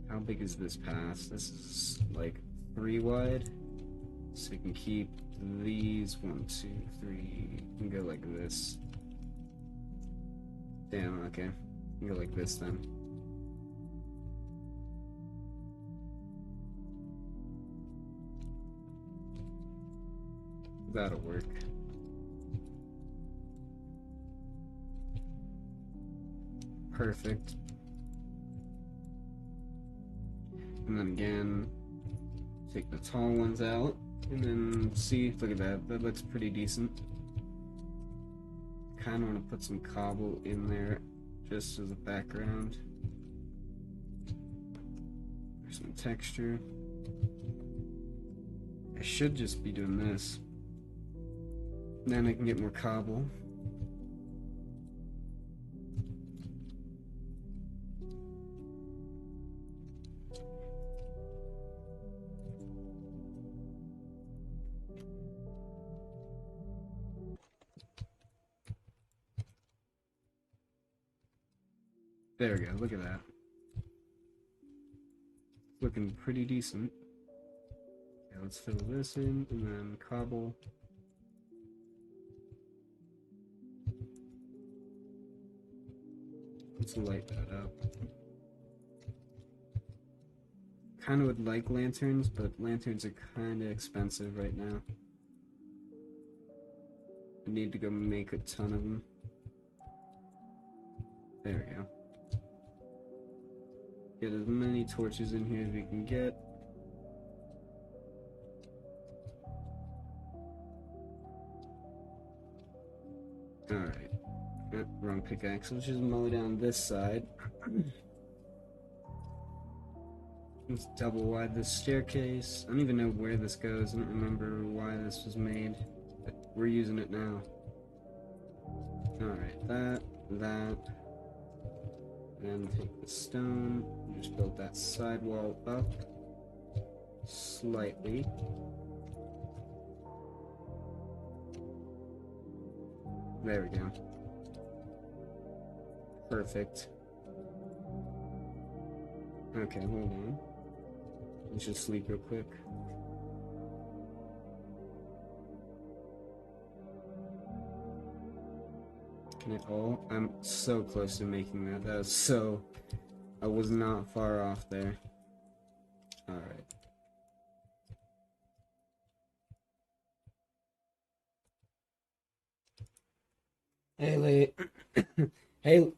How big is this pass? This is, like, 3 wide. So we can keep these 1, 2, 3. We can go like this. Damn, okay. We can go like this then. That'll work. Perfect. And then again, take the tall ones out, and then see, look at that, that looks pretty decent. Kinda wanna put some cobble in there, just as a background. For some texture. I should just be doing this. Then I can get more cobble. There we go, look at that. Looking pretty decent. Okay, let's fill this in, and then cobble. Let's light that up. Kinda would like lanterns, but lanterns are kinda expensive right now. I need to go make a ton of them. There we go. Get as many torches in here as we can get. Alright. wrong pickaxe. Let's just mow down this side. Let's double wide this staircase. I don't even know where this goes. I don't remember why this was made, but we're using it now. Alright, that. Then take the stone, just build that sidewall up slightly. There we go. Perfect. Okay, hold on. Let's just sleep real quick. Can it all? I'm so close to making that. That was so... I was not far off there. Alright. Hey, Lay. Hey,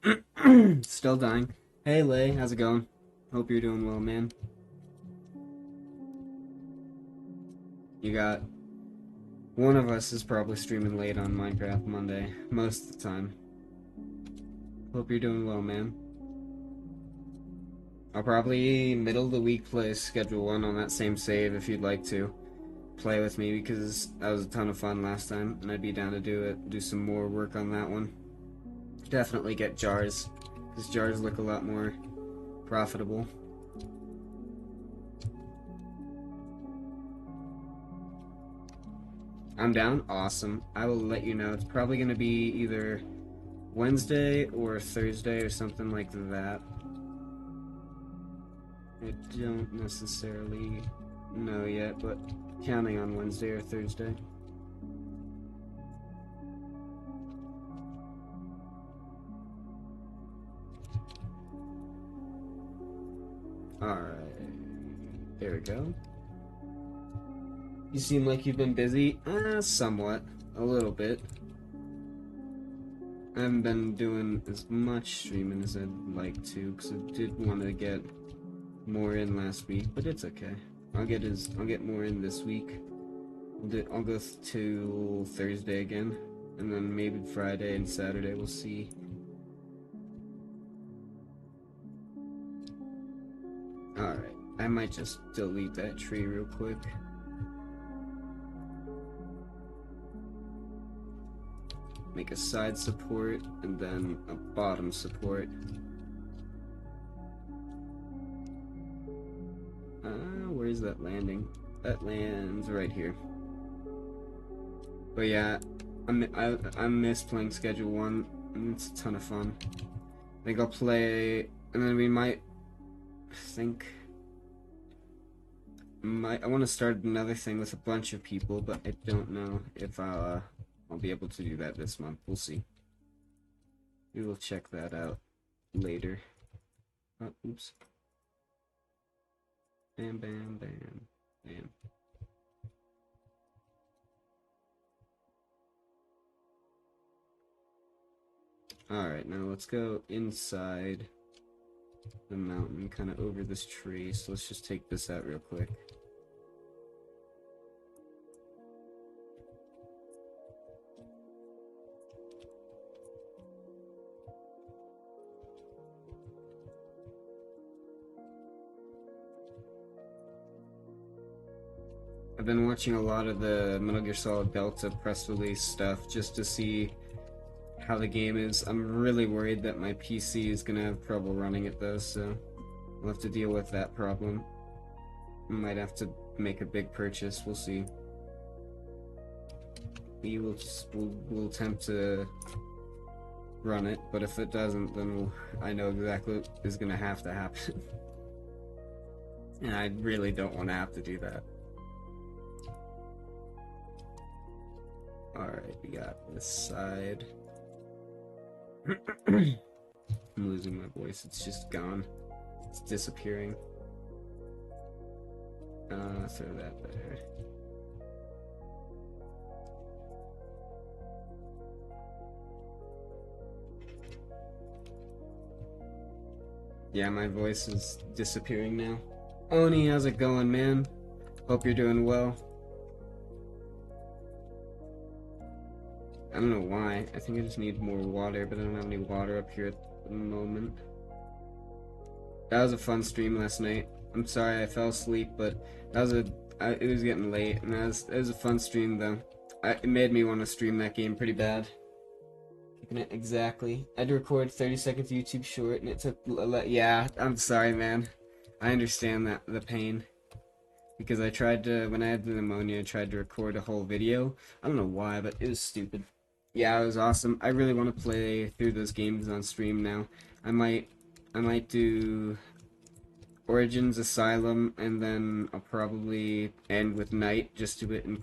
still dying. Hey, Lay, how's it going? Hope you're doing well, man. You got... One of us is probably streaming late on Minecraft Monday, most of the time. Hope you're doing well, man. I'll probably middle of the week schedule one on that same save if you'd like to play with me, because that was a ton of fun last time, and I'd be down to do some more work on that one. Definitely get jars, because jars look a lot more profitable. I'm down? Awesome. I will let you know. It's probably going to be either Wednesday or Thursday or something like that. I don't necessarily know yet, but counting on Wednesday or Thursday. Alright. There we go. You seem like you've been busy. Somewhat. A little bit. I haven't been doing as much streaming as I'd like to, because I did want to get more in last week, but it's okay. I'll get more in this week. I'll go to Thursday again, and then maybe Friday and Saturday, we'll see. Alright, I might just delete that tree real quick. Make a side support, and then a bottom support. Where's that landing? That lands right here. But yeah, I miss playing Schedule 1, and it's a ton of fun. I think I'll play, and then we might, I want to start another thing with a bunch of people, but I don't know if I'll be able to do that this month. We'll see. We will check that out later. Oh, oops. Bam, bam, bam, bam. Alright, now let's go inside the mountain, kind of over this tree. So let's just take this out real quick. I've been watching a lot of the Metal Gear Solid Delta press release stuff just to see how the game is. I'm really worried that my PC is gonna have trouble running it though, so I'll have to deal with that problem. I might have to make a big purchase, we'll see. We'll attempt to run it, but if it doesn't, then I know exactly what is gonna have to happen. And I really don't want to have to do that. Alright, we got this side. I'm losing my voice, it's just gone. It's disappearing. Throw that there. Yeah, my voice is disappearing now. Oni, how's it going, man? Hope you're doing well. I don't know why. I think I just need more water, but I don't have any water up here at the moment. That was a fun stream last night. I'm sorry I fell asleep, but that was it was getting late, and it was a fun stream though. It made me want to stream that game pretty bad. Keeping it exactly. I had to record 30 seconds YouTube short, and it took yeah. I'm sorry, man. I understand the pain. Because I tried to, when I had the pneumonia, I tried to record a whole video. I don't know why, but it was stupid. Yeah, it was awesome. I really want to play through those games on stream now. I might do Origins, Asylum, and then I'll probably end with Night. Just do it in,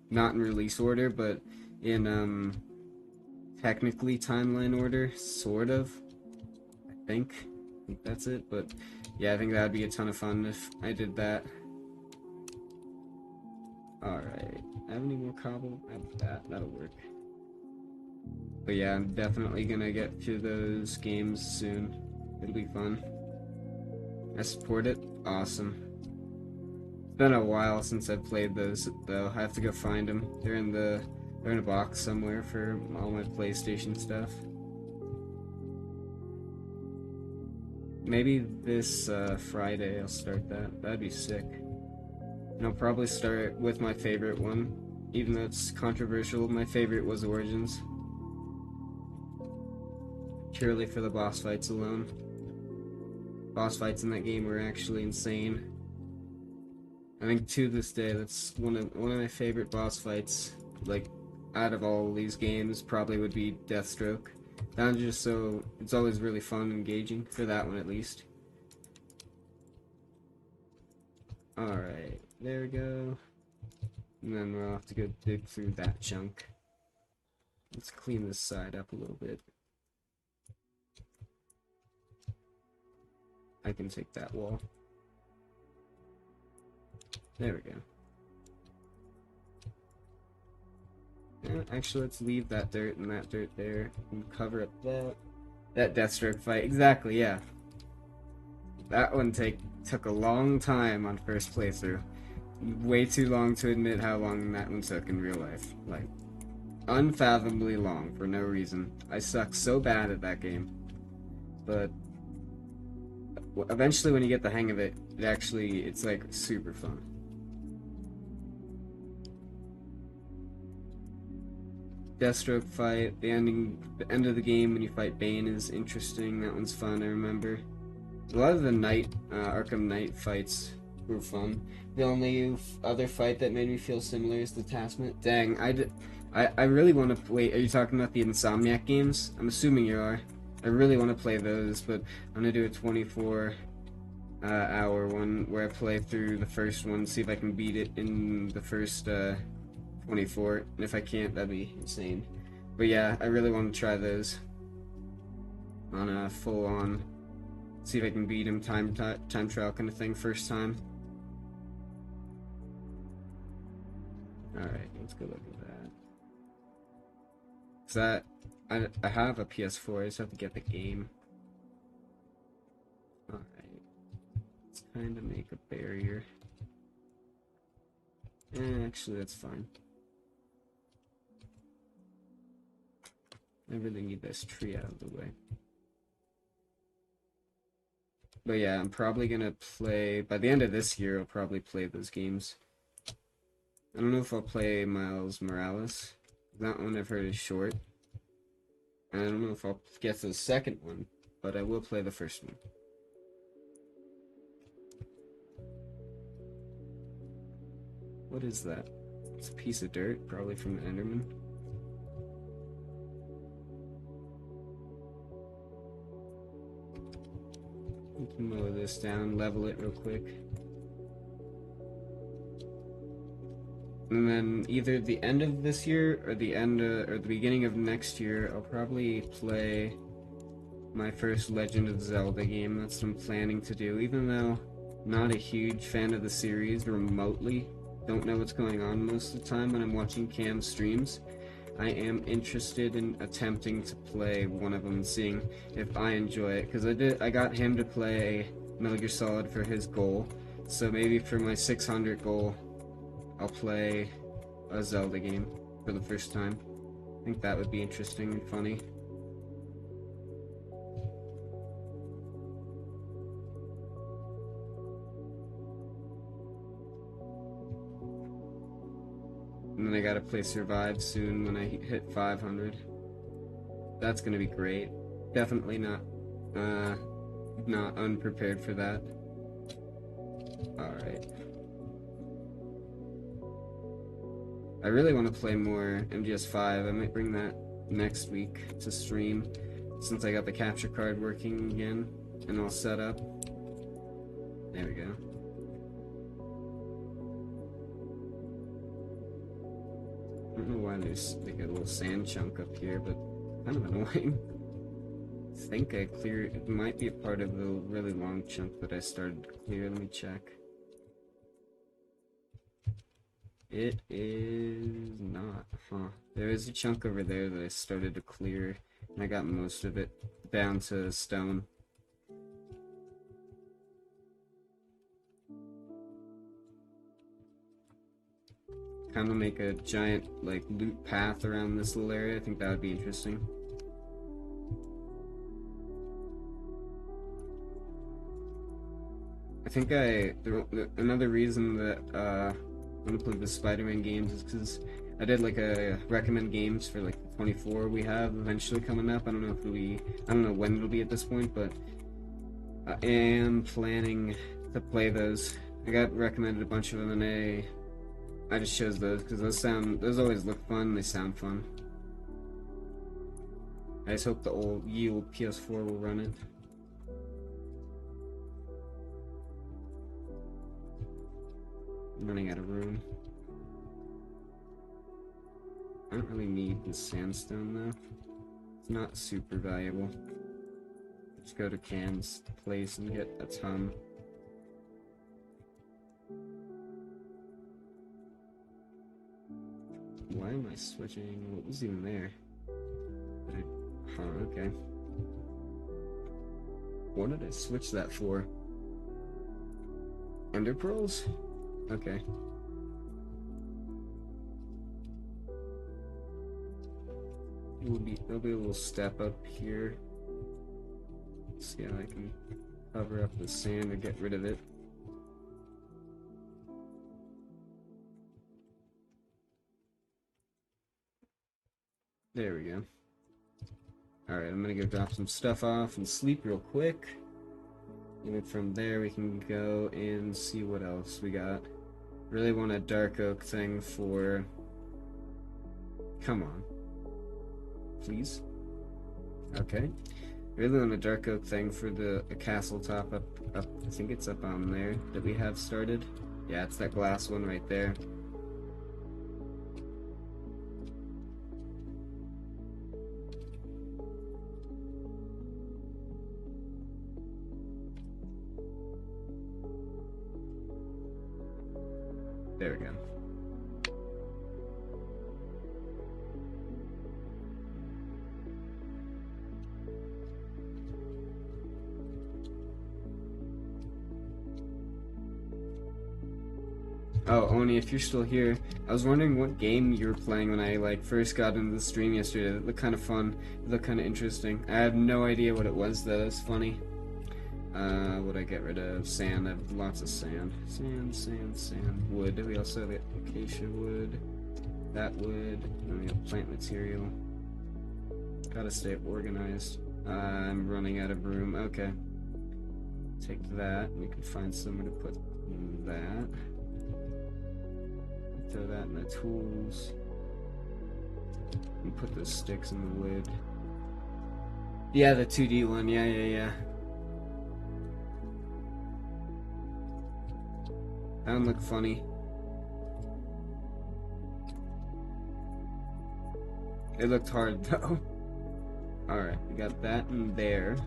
not in release order, but in, technically timeline order, sort of. I think that's it, but yeah, I think that'd be a ton of fun if I did that. Alright, I have any more cobble? I have that, that'll work. But yeah, I'm definitely gonna get to those games soon. It'll be fun. I support it. Awesome. It's been a while since I've played those, though. I have to go find them. They're in a box somewhere for all my PlayStation stuff. Maybe this Friday I'll start that. That'd be sick. And I'll probably start with my favorite one, even though it's controversial. My favorite was Origins. Purely for the boss fights alone. Boss fights in that game were actually insane. I think to this day, that's one of my favorite boss fights. Like, out of all these games, probably would be Deathstroke. That's just so it's always really fun and engaging for that one at least. Alright, there we go. And then we'll have to go dig through that chunk. Let's clean this side up a little bit. I can take that wall. There we go. Actually, let's leave that dirt and that dirt there and cover up that Deathstroke fight. Exactly, yeah. That one took a long time on first playthrough. Way too long to admit how long that one took in real life. Like, unfathomably long for no reason. I suck so bad at that game. But eventually when you get the hang of it, it's like super fun. Deathstroke fight, the end of the game when you fight Bane is interesting. That one's fun, I remember. A lot of the Arkham Knight fights were fun. The only other fight that made me feel similar is the Taskmaster. Dang, I really want to play. Are you talking about the Insomniac games? I'm assuming you are. I really want to play those, but I'm gonna do a 24-hour one where I play through the first one, see if I can beat it in the first 24, and if I can't, that'd be insane. But yeah, I really want to try those on a full-on, see if I can beat him time trial kind of thing first time. Alright, let's go look at that. Cause I have a PS4, I just have to get the game. Alright, let's kind of make a barrier. Actually, that's fine. I really need this tree out of the way. But yeah, I'm probably gonna play, by the end of this year, I'll probably play those games. I don't know if I'll play Miles Morales. That one I've heard is short. I don't know if I'll get to the second one, but I will play the first one. What is that? It's a piece of dirt, probably from the Enderman. We can mow this down, level it real quick. And then either the end of this year or the beginning of next year, I'll probably play my first Legend of Zelda game. That's what I'm planning to do, even though I'm not a huge fan of the series remotely. Don't know what's going on most of the time when I'm watching Kam streams. I am interested in attempting to play one of them and seeing if I enjoy it, because I got him to play Metal Gear Solid for his goal, so maybe for my 600 goal I'll play a Zelda game for the first time. think that would be interesting and funny. And then I gotta play Survive soon when I hit 500. That's gonna be great. Definitely not unprepared for that. Alright. I really want to play more MGS5. I might bring that next week to stream, since I got the capture card working again and all set up. There we go. I don't know why there's like a little sand chunk up here, but kind of annoying. I think I cleared. It might be a part of the really long chunk that I started to clear. Let me check. It is not, huh? There is a chunk over there that I started to clear, and I got most of it down to stone. Kind of make a giant, like, loot path around this little area. I think that would be interesting. I think another reason that, I want to play the Spider-Man games is because I did like a recommend games for like the 24 we have eventually coming up. I don't know when it'll be at this point, but I am planning to play those. I got recommended a bunch of them, and I just chose those because those always look fun. They sound fun. I just hope the old PS4 will run it. I'm running out of room. I don't really need the sandstone though. It's not super valuable. Let's go to Kam's place and get a ton. Why am I switching? What was even there? Huh, okay. What did I switch that for? Ender pearls? Okay. There'll be a little step up here. See how I can cover up the sand or get rid of it. There we go. Alright, I'm gonna go drop some stuff off and sleep real quick. And then from there we can go and see what else we got. Really want a dark oak thing for... Come on. Please? Okay. Really want a dark oak thing for the castle top up. I think it's up on there that we have started. Yeah, it's that glass one right there. There we go. Oh, Oni, if you're still here, I was wondering what game you were playing when I first got into the stream yesterday. It looked kind of fun. It looked kind of interesting. I have no idea what it was though. It's funny. Would I get rid of sand? I have lots of sand. Sand. Wood. We also have acacia wood. That wood. And we have plant material. Gotta stay organized. I'm running out of room. Okay. Take that. We can find somewhere to put that. Throw that in the tools. And put those sticks in the wood. Yeah, the 2D one. Yeah. That one looked funny. It looked hard though. Alright, we got that in there.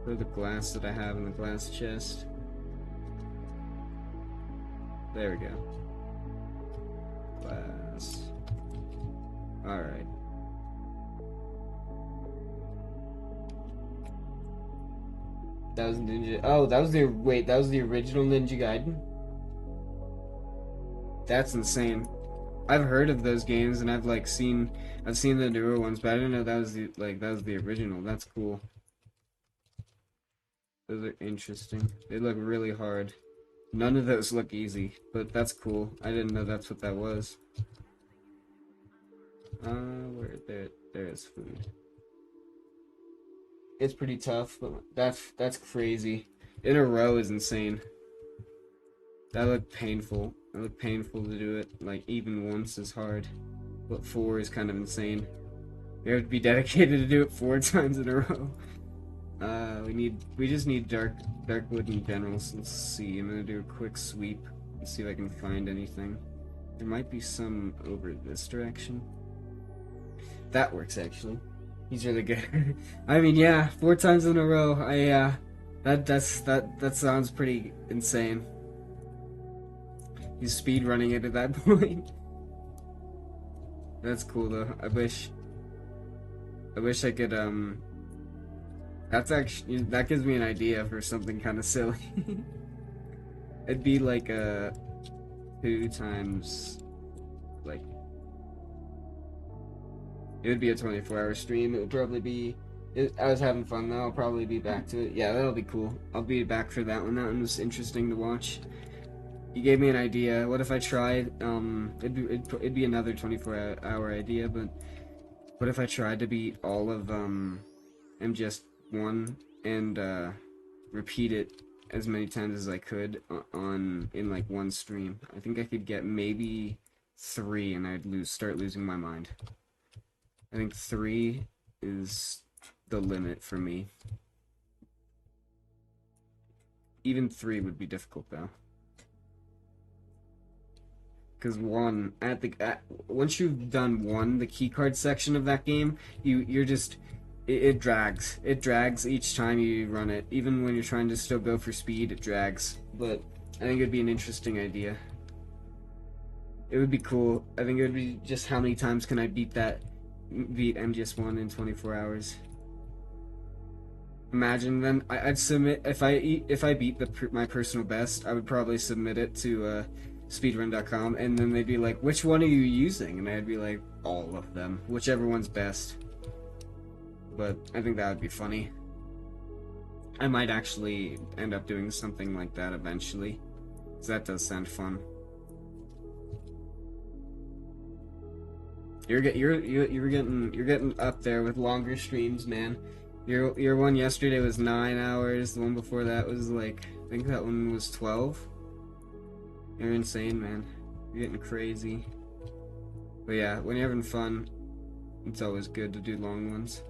For the glass that I have in the glass chest. There we go. Glass. Alright. That was Ninja. Oh, that was the. Wait, that was the original Ninja Gaiden? That's insane. I've heard of those games, and I've seen the newer ones, but I didn't know that was the original. That's cool. Those are interesting. They look really hard. None of those look easy, but that's cool. I didn't know that's what that was. There is food. It's pretty tough, but that's crazy. In a row is insane. That looked painful. It looked painful to do it. Like, even once is hard. But 4 is kind of insane. You have to be dedicated to do it 4 times in a row. We just need dark wood in general, so let's see. I'm gonna do a quick sweep and see if I can find anything. There might be some over this direction. That works, actually. He's really good. I mean, yeah, 4 times in a row. That sounds pretty insane. He's speed running it at that point. That's cool though. I wish I could that gives me an idea for something kind of silly. It'd be like 2 times, like, it would be a 24-hour stream. It would probably be, I was having fun though. I'll probably be back to it. Yeah, that'll be cool. I'll be back for that one. That one was interesting to watch. You gave me an idea. What if I tried, it'd be another 24-hour idea, but what if I tried to beat all of MGS1 and repeat it as many times as I could in like one stream? I think I could get maybe 3 and I'd start losing my mind. I think 3 is the limit for me. Even 3 would be difficult though. Because 1, once you've done 1, the keycard section of that game, you're just, it drags. It drags each time you run it. Even when you're trying to still go for speed, it drags. But I think it'd be an interesting idea. It would be cool. I think it would be just how many times can I beat MGS1 in 24 hours. Imagine then, I'd submit, if I beat my personal best, I would probably submit it to speedrun.com, and then they'd be like, which one are you using? And I'd be like, all of them, whichever one's best. But I think that would be funny. I might actually end up doing something like that eventually, because that does sound fun. You're getting up there with longer streams, man. Your one yesterday was 9 hours. The one before that was like, I think that one was 12. You're insane, man. You're getting crazy. But yeah, when you're having fun, it's always good to do long ones.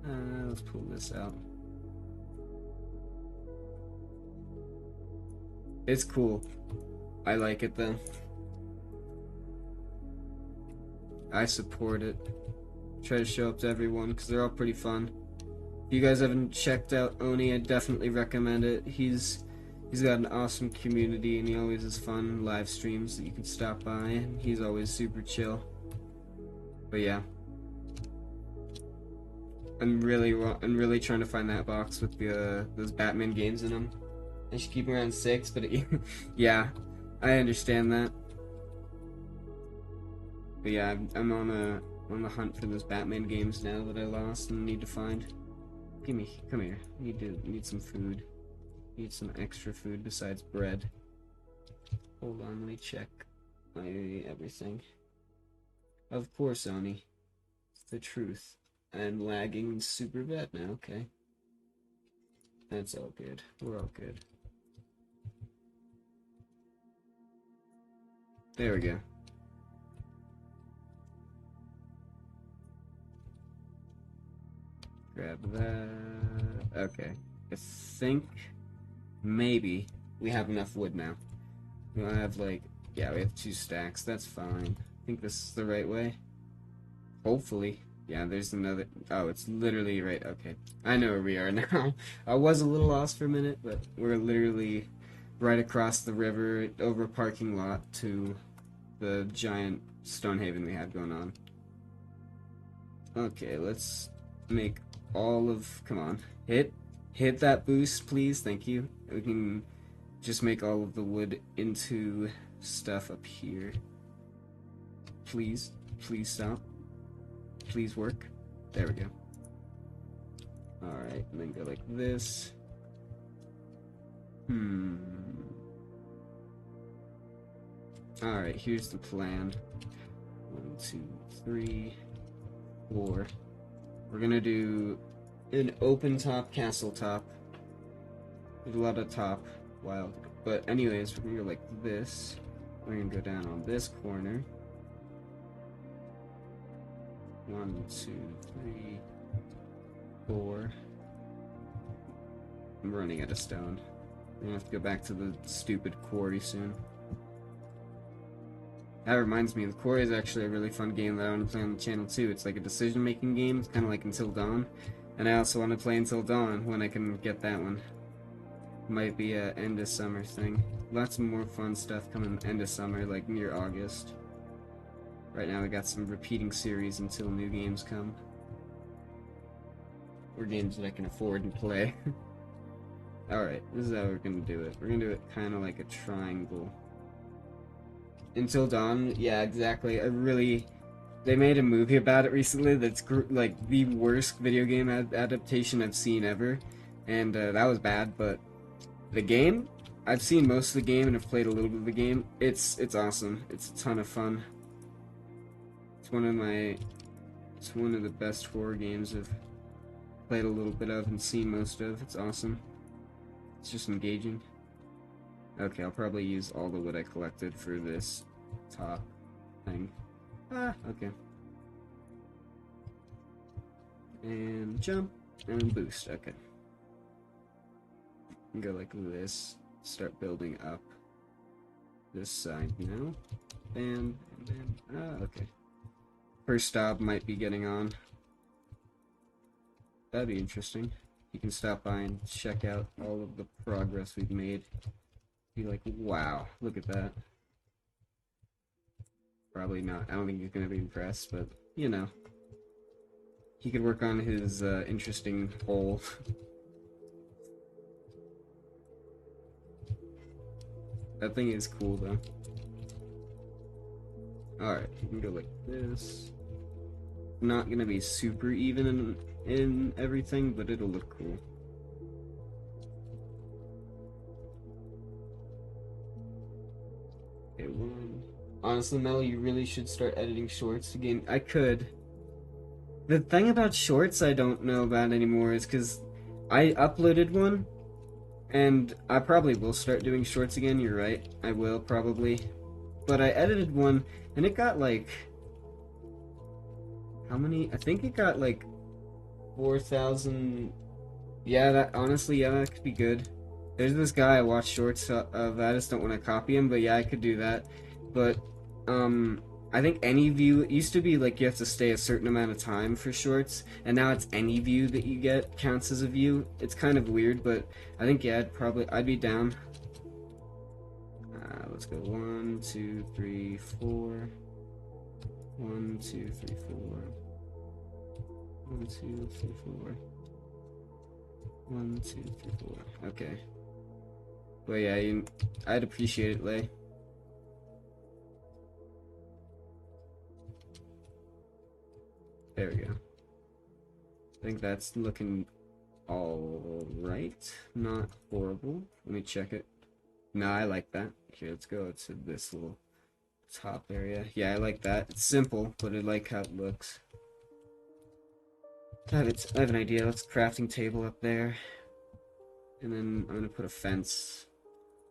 Let's pull this out. It's cool. I like it though. I support it. Try to show up to everyone because they're all pretty fun. If you guys haven't checked out Oni, I definitely recommend it. He's got an awesome community and he always has fun live streams that you can stop by, and he's always super chill. But yeah, I'm really trying to find that box with those Batman games in them. I should keep around 6, but yeah, I understand that. But yeah, I'm on the hunt for those Batman games now that I lost and need to find. Come here. Need some food. Need some extra food besides bread. Hold on, let me check my everything. Of course, Oni. It's the truth. I'm lagging super bad now, okay. That's all good. We're all good. There we go. Grab that. Okay. I think maybe we have enough wood now. We have yeah, we have 2 stacks. That's fine. I think this is the right way. Hopefully. Yeah, there's another. Oh, it's literally right. Okay. I know where we are now. I was a little lost for a minute, but we're literally right across the river over a parking lot to the giant Stonehaven we have going on. Okay, let's make all of. Come on. Hit that boost, please. Thank you. We can just make all of the wood into stuff up here. Please. Please stop. Please work. There we go. Alright, and then go like this. Alright, here's the plan. 1, 2, 3, 4. We're gonna do an open top, castle top. There's a lot of top, wild. But anyways, we're gonna go like this. We're gonna go down on this corner. 1, 2, 3, 4. I'm running out of stone. I'm gonna have to go back to the stupid quarry soon. That reminds me, the Quarry is actually a really fun game that I want to play on the channel too. It's like a decision-making game. It's kind of like Until Dawn. And I also want to play Until Dawn when I can get that one. Might be a end of summer thing. Lots of more fun stuff coming end of summer, like near August. Right now we got some repeating series until new games come. Or games that I can afford and play. Alright, this is how we're gonna do it. We're gonna do it kind of like a triangle. Until Dawn, yeah, exactly. They made a movie about it recently that's like the worst video game adaptation I've seen ever, and that was bad. But the game, I've seen most of the game and have played a little bit of the game. It's awesome. It's a ton of fun. It's one of the best horror games I've played a little bit of and seen most of. It's awesome. It's just engaging. Okay, I'll probably use all the wood I collected for this top thing. Okay. And jump, and boost, okay. And go like this, start building up this side now. Bam, and bam, okay. Perstob might be getting on. That'd be interesting. You can stop by and check out all of the progress we've made. Be like, wow, look at that. Probably not. I don't think he's gonna be impressed, but you know, he could work on his interesting hole. That thing is cool though. Alright, you can go like this. Not gonna be super even in everything, but it'll look cool. Okay, one. Honestly, Mel, you really should start editing shorts again. I could. The thing about shorts I don't know about anymore is because I uploaded one, and I probably will start doing shorts again, you're right. I will, probably. But I edited one, and it got like... How many? I think it got like 4,000... Yeah, that honestly, yeah, that could be good. There's this guy I watch shorts of, I just don't want to copy him, but yeah, I could do that. But, I think any view, it used to be like you have to stay a certain amount of time for shorts, and now it's any view that you get counts as a view. It's kind of weird, but I think, yeah, I'd be down. Let's go 1, 2, 3, 4. 1, 2, 3, 4. 1, 2, 3, 4. 1, 2, 3, 4. Okay. But yeah, I'd appreciate it, Lay. There we go. I think that's looking alright. Not horrible. Let me check it. No, I like that. Here, let's go to this little top area. Yeah, I like that. It's simple, but I like how it looks. I have an idea. Let's crafting table up there. And then I'm gonna put a fence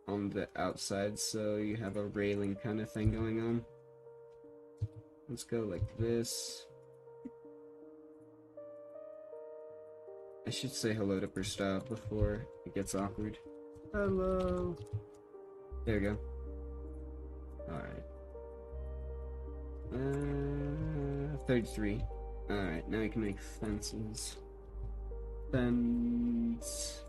on the outside so you have a railing kind of thing going on. Let's go like this. I should say hello to Perstob before it gets awkward. Hello. There we go. Alright. 33. Alright, now we can make fences. Fence.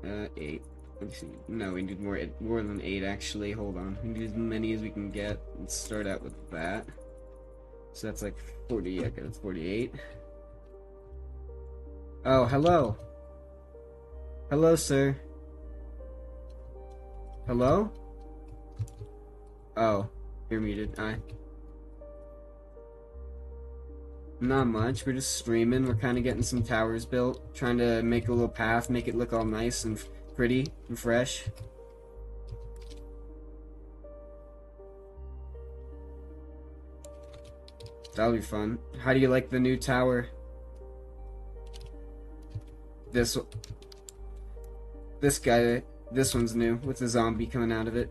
8. Let's see. No, we need more than 8 actually. Hold on. We need as many as we can get. Let's start out with that. So that's like 40. Okay, that's 48. Oh, hello. Hello, sir. Hello? Oh, you're muted. Not much. We're just streaming. We're kind of getting some towers built, trying to make a little path, make it look all nice and pretty and fresh. That'll be fun. How do you like the new tower? This guy, this one's new with the zombie coming out of it.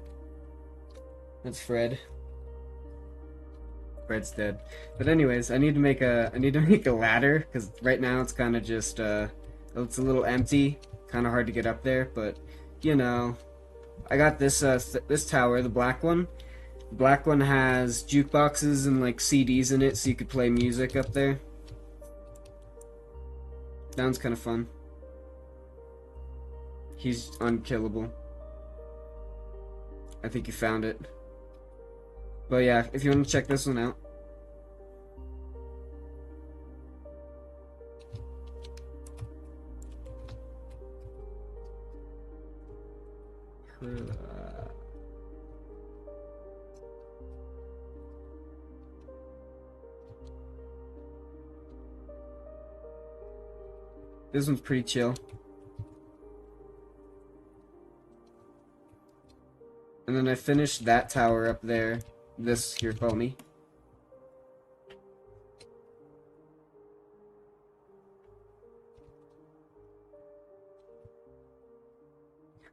That's Fred. Fred's dead. But anyways, I need to make a ladder because right now it's kind of just it's a little empty, kind of hard to get up there. But you know, I got this this tower, the black one. The black one has jukeboxes and like CDs in it, so you could play music up there. Sounds kind of fun. He's unkillable. I think you found it. But yeah, if you want to check this one out. This one's pretty chill. And then I finished that tower up there. This here, follow me.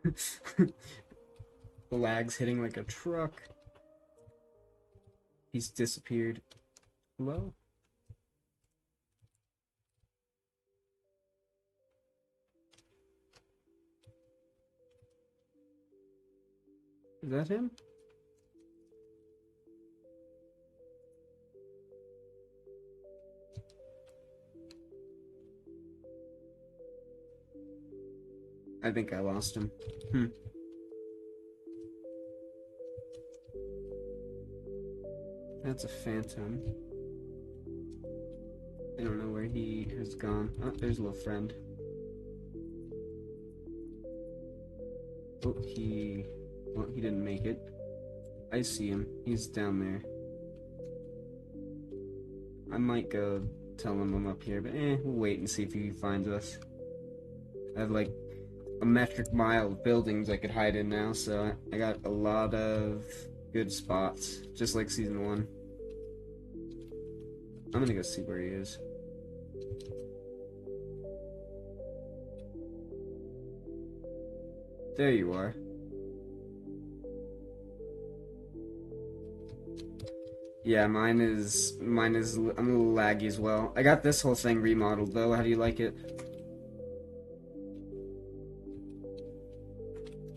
The lag's hitting like a truck. He's disappeared. Hello? Is that him? I think I lost him. That's a phantom. I don't know where he has gone. Oh, there's a little friend. Oh, well, he didn't make it. I see him. He's down there. I might go tell him I'm up here, but we'll wait and see if he finds us. I have like a metric mile of buildings I could hide in now, so I got a lot of good spots, just like season 1. I'm gonna go see where he is. There you are. Yeah, mine is, I'm a little laggy as well. I got this whole thing remodeled though. How do you like it?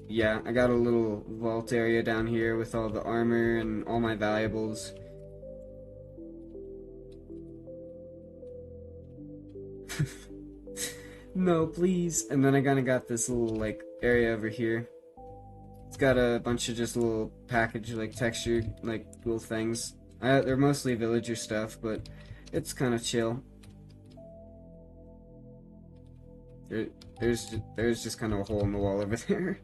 Yeah, I got a little vault area down here with all the armor and all my valuables. No, please. And then I kinda got this little, like, area over here. It's got a bunch of just little package, like, textured, like, little things. They're mostly villager stuff, but it's kind of chill. There's just kind of a hole in the wall over there.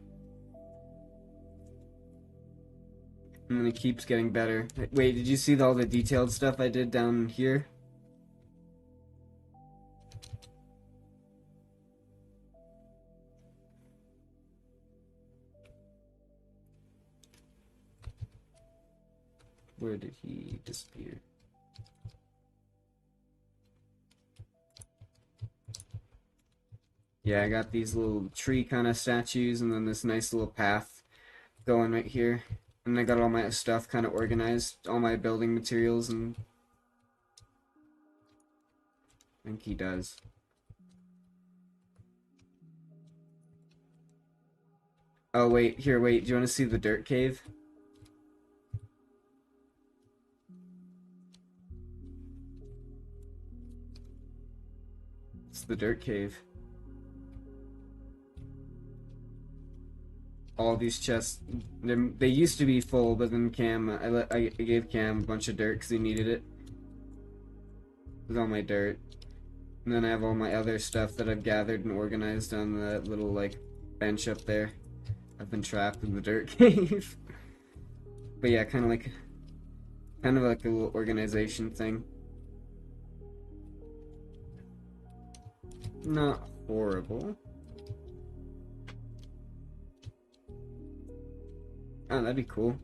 And then it keeps getting better. Wait, did you see all the detailed stuff I did down here? Where did he disappear? Yeah, I got these little tree kind of statues and then this nice little path going right here. And I got all my stuff kind of organized, all my building materials, and I think he does. Oh wait, here, wait, do you want to see the dirt cave? It's the dirt cave. All these chests, they used to be full, but then Cam, I gave Cam a bunch of dirt because he needed it. With all my dirt. And then I have all my other stuff that I've gathered and organized on the little, like, bench up there. I've been trapped in the dirt cave. But yeah, kind of like a little organization thing. not horrible. Oh, that'd be cool.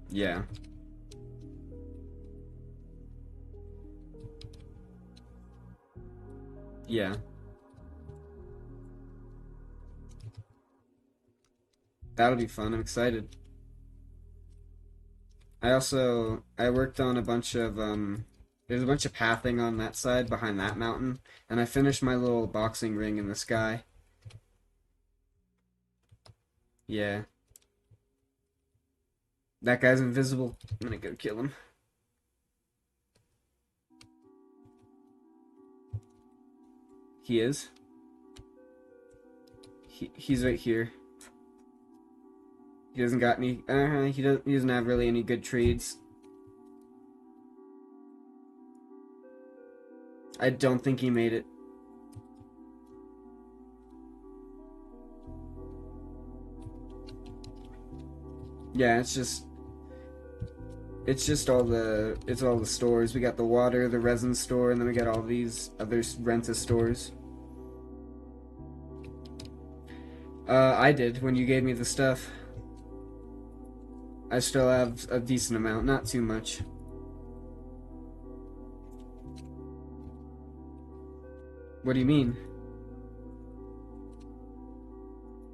Yeah. Yeah. That'll be fun. I'm excited. I worked on a bunch of, there's a bunch of pathing on that side behind that mountain, and I finished my little boxing ring in the sky. Yeah. That guy's invisible. I'm gonna go kill him. He is. He's right here. He doesn't got any. He doesn't have really any good trades. I don't think he made it. Yeah, it's just all the stores. We got the water, the resin store, and then we got all these other renta stores. I did when you gave me the stuff. I still have a decent amount, not too much. What do you mean?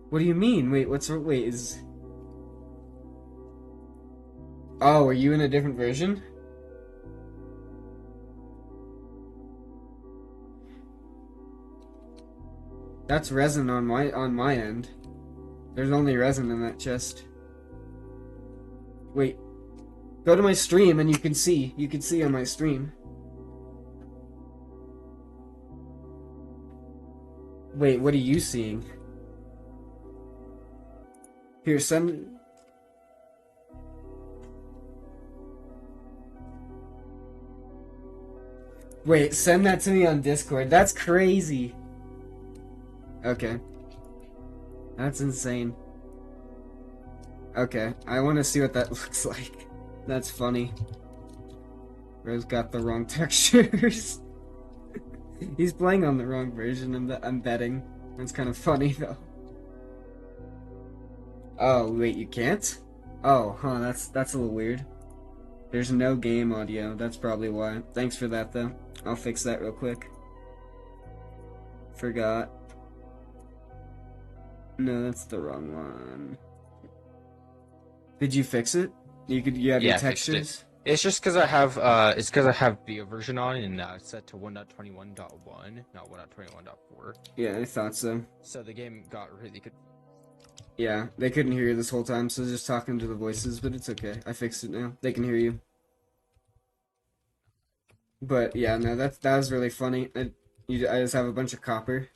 What do you mean? Wait, wait, is... Oh, are you in a different version? That's resin on my end. There's only resin in that chest. Wait. Go to my stream and you can see. You can see on my stream. Wait, what are you seeing? Here, send... Wait, send that to me on Discord. That's crazy. Okay. That's insane. Okay, I want to see what that looks like. That's funny. Rose got the wrong textures. He's playing on the wrong version, I'm betting. That's kind of funny, though. Oh, wait, you can't? Oh, huh, that's a little weird. There's no game audio, that's probably why. Thanks for that, though. I'll fix that real quick. Forgot. No, that's the wrong one. Did you fix it? You have your textures? It's just because I have the version on and it's set to 1.21.1, not 1.21.4. Yeah, I thought so. So the game got really good. Yeah, they couldn't hear you this whole time, so just talking to the voices, but it's okay. I fixed it now. They can hear you. But yeah, no, that was really funny. I just have a bunch of copper.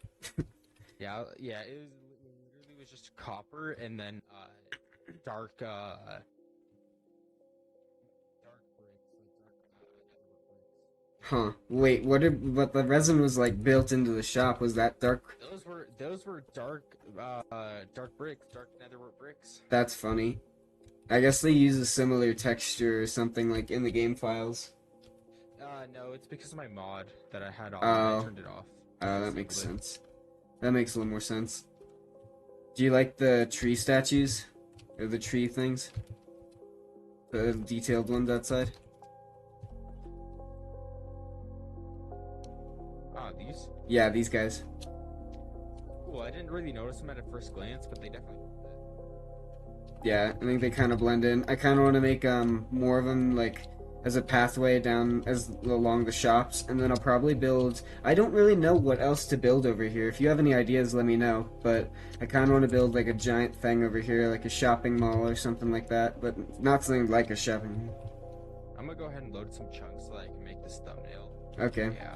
yeah, it literally was just copper and then dark bricks. Huh. Wait, what the resin was like built into the shop, was that dark? Those were dark bricks, dark netherwork bricks. That's funny. I guess they use a similar texture or something like in the game files. No, it's because of my mod that I had on. Oh. I turned it off. Oh, that makes sense. That makes a little more sense. Do you like the tree statues? Or the tree things? The detailed ones outside? These? Yeah, these guys. Cool, I didn't really notice them at a first glance, but they definitely... Yeah, I think they kind of blend in. I kind of want to make more of them, like, as a pathway down along the shops, and then I'll probably build... I don't really know what else to build over here. If you have any ideas, let me know, but I kind of want to build, like, a giant thing over here, like a shopping mall or something like that, but not something like a shopping mall. I'm gonna go ahead and load some chunks so I can make this thumbnail. Okay. Yeah.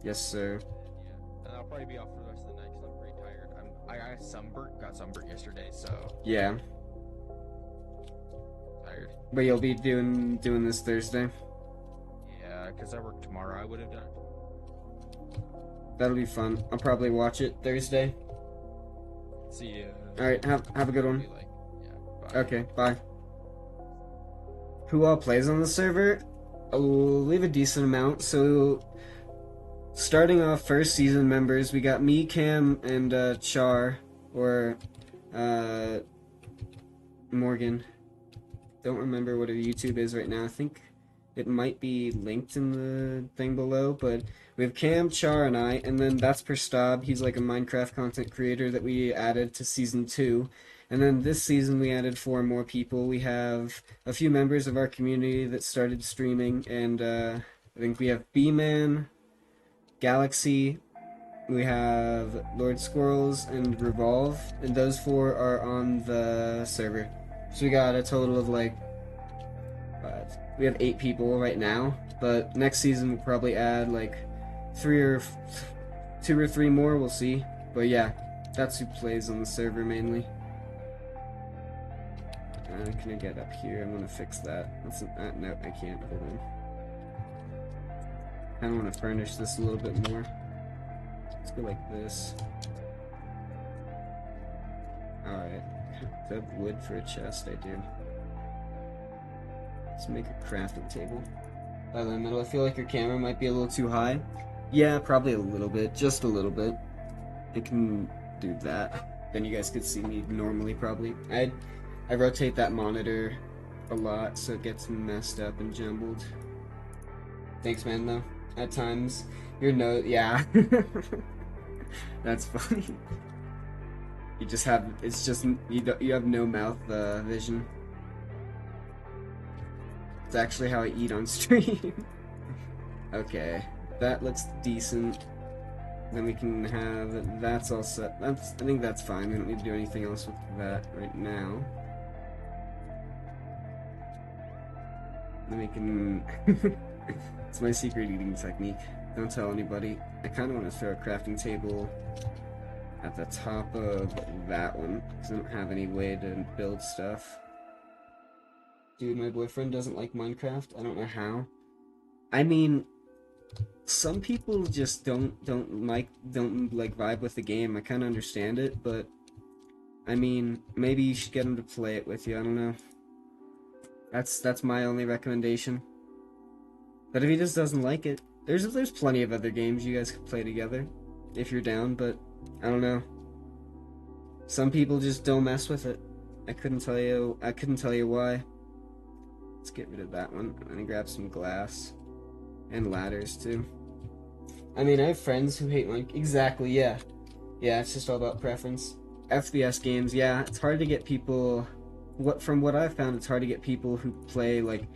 Yes, sir. Yeah, and I'll probably be off for the rest of the night because I'm pretty tired. I got sunburnt yesterday, so... Yeah. Tired. But you'll be doing this Thursday? Yeah, because I work tomorrow. I would have done it. That'll be fun. I'll probably watch it Thursday. See ya. Alright, have a good one. Yeah, bye. Okay, bye. who all plays on the server, we'll leave a decent amount. So starting off first season members, we got me, Cam, and Char, or Morgan. Don't remember what her YouTube is right now. I think it might be linked in the thing below, but we have Cam, Char, and I, and then that's Perstob. He's like a Minecraft content creator that we added to Season 2. And then this season we added 4 more people. We have a few members of our community that started streaming, and I think we have B-Man, Galaxy, we have Lordsquirrels, and Reevolve, and those 4 are on the server. So we got a total of like, we have 8 people right now, but next season we'll probably add like 2 or 3 more, we'll see. But yeah, that's who plays on the server mainly. Can I get up here? I'm gonna fix that. No, I can't. Hold on. I kinda wanna furnish this a little bit more. Let's go like this. Alright. Do I have wood for a chest? I do. Let's make a crafting table. By the middle, I feel like your camera might be a little too high. Yeah, probably a little bit. Just a little bit. I can do that. Then you guys could see me normally, probably. I rotate that monitor a lot, so it gets messed up and jumbled. Thanks, man, though. At times, your nose, yeah. That's funny. You just have, it's just, you have no mouth vision. It's actually how I eat on stream. Okay, that looks decent. Then we can have, that's all set. I think that's fine. We don't need to do anything else with that right now. Then we can, it's my secret eating technique. Don't tell anybody. I kind of want to throw a crafting table at the top of that one, because I don't have any way to build stuff. Dude, my boyfriend doesn't like Minecraft. I don't know how. I mean, some people just don't vibe with the game. I kind of understand it, but I mean, maybe you should get him to play it with you. I don't know. That's my only recommendation. But if he just doesn't like it, there's plenty of other games you guys could play together if you're down, but I don't know. Some people just don't mess with it. I couldn't tell you why. Let's get rid of that one and grab some glass and ladders too. I mean, I have friends who hate Minecraft. Exactly, yeah. Yeah, it's just all about preference. FPS games, yeah, it's hard to get people. From what I've found, it's hard to get people who play like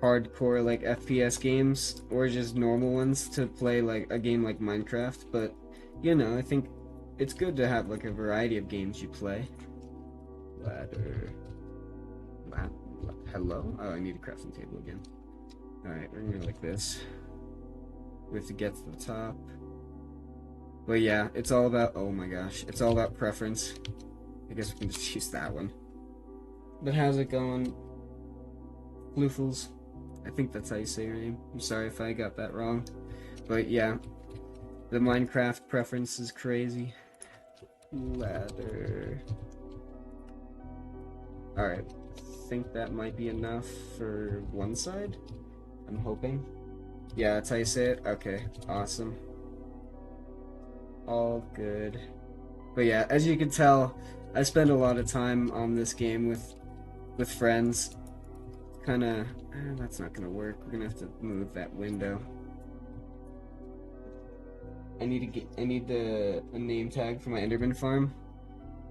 hardcore like FPS games or just normal ones to play like a game like Minecraft. But you know, I think it's good to have like a variety of games you play. Ladder. Hello? Oh, I need a crafting table again. Alright, we're gonna go like this. We have to get to the top. But yeah, it's all about, oh my gosh, it's all about preference. I guess we can just use that one. But how's it going? Floofles. I think that's how you say your name. I'm sorry if I got that wrong. But yeah, the Minecraft preference is crazy. Ladder. Alright, I think that might be enough for one side. I'm hoping. Yeah, that's how you say it? Okay, awesome. All good. But yeah, as you can tell, I spend a lot of time on this game with friends. Kinda, that's not gonna work. We're gonna have to move that window. I need a name tag for my Enderman farm.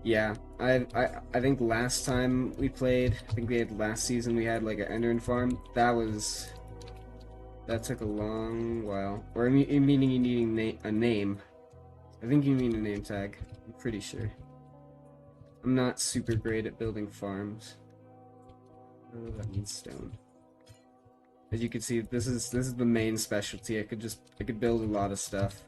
Yeah, I think last time we played, I think we had last season, we had like an Enderman farm. That took a long while. Or meaning you needing a name. I think you mean a name tag. I'm pretty sure. I'm not super great at building farms. Oh, that needs stone. As you can see, this is the main specialty. I could build a lot of stuff.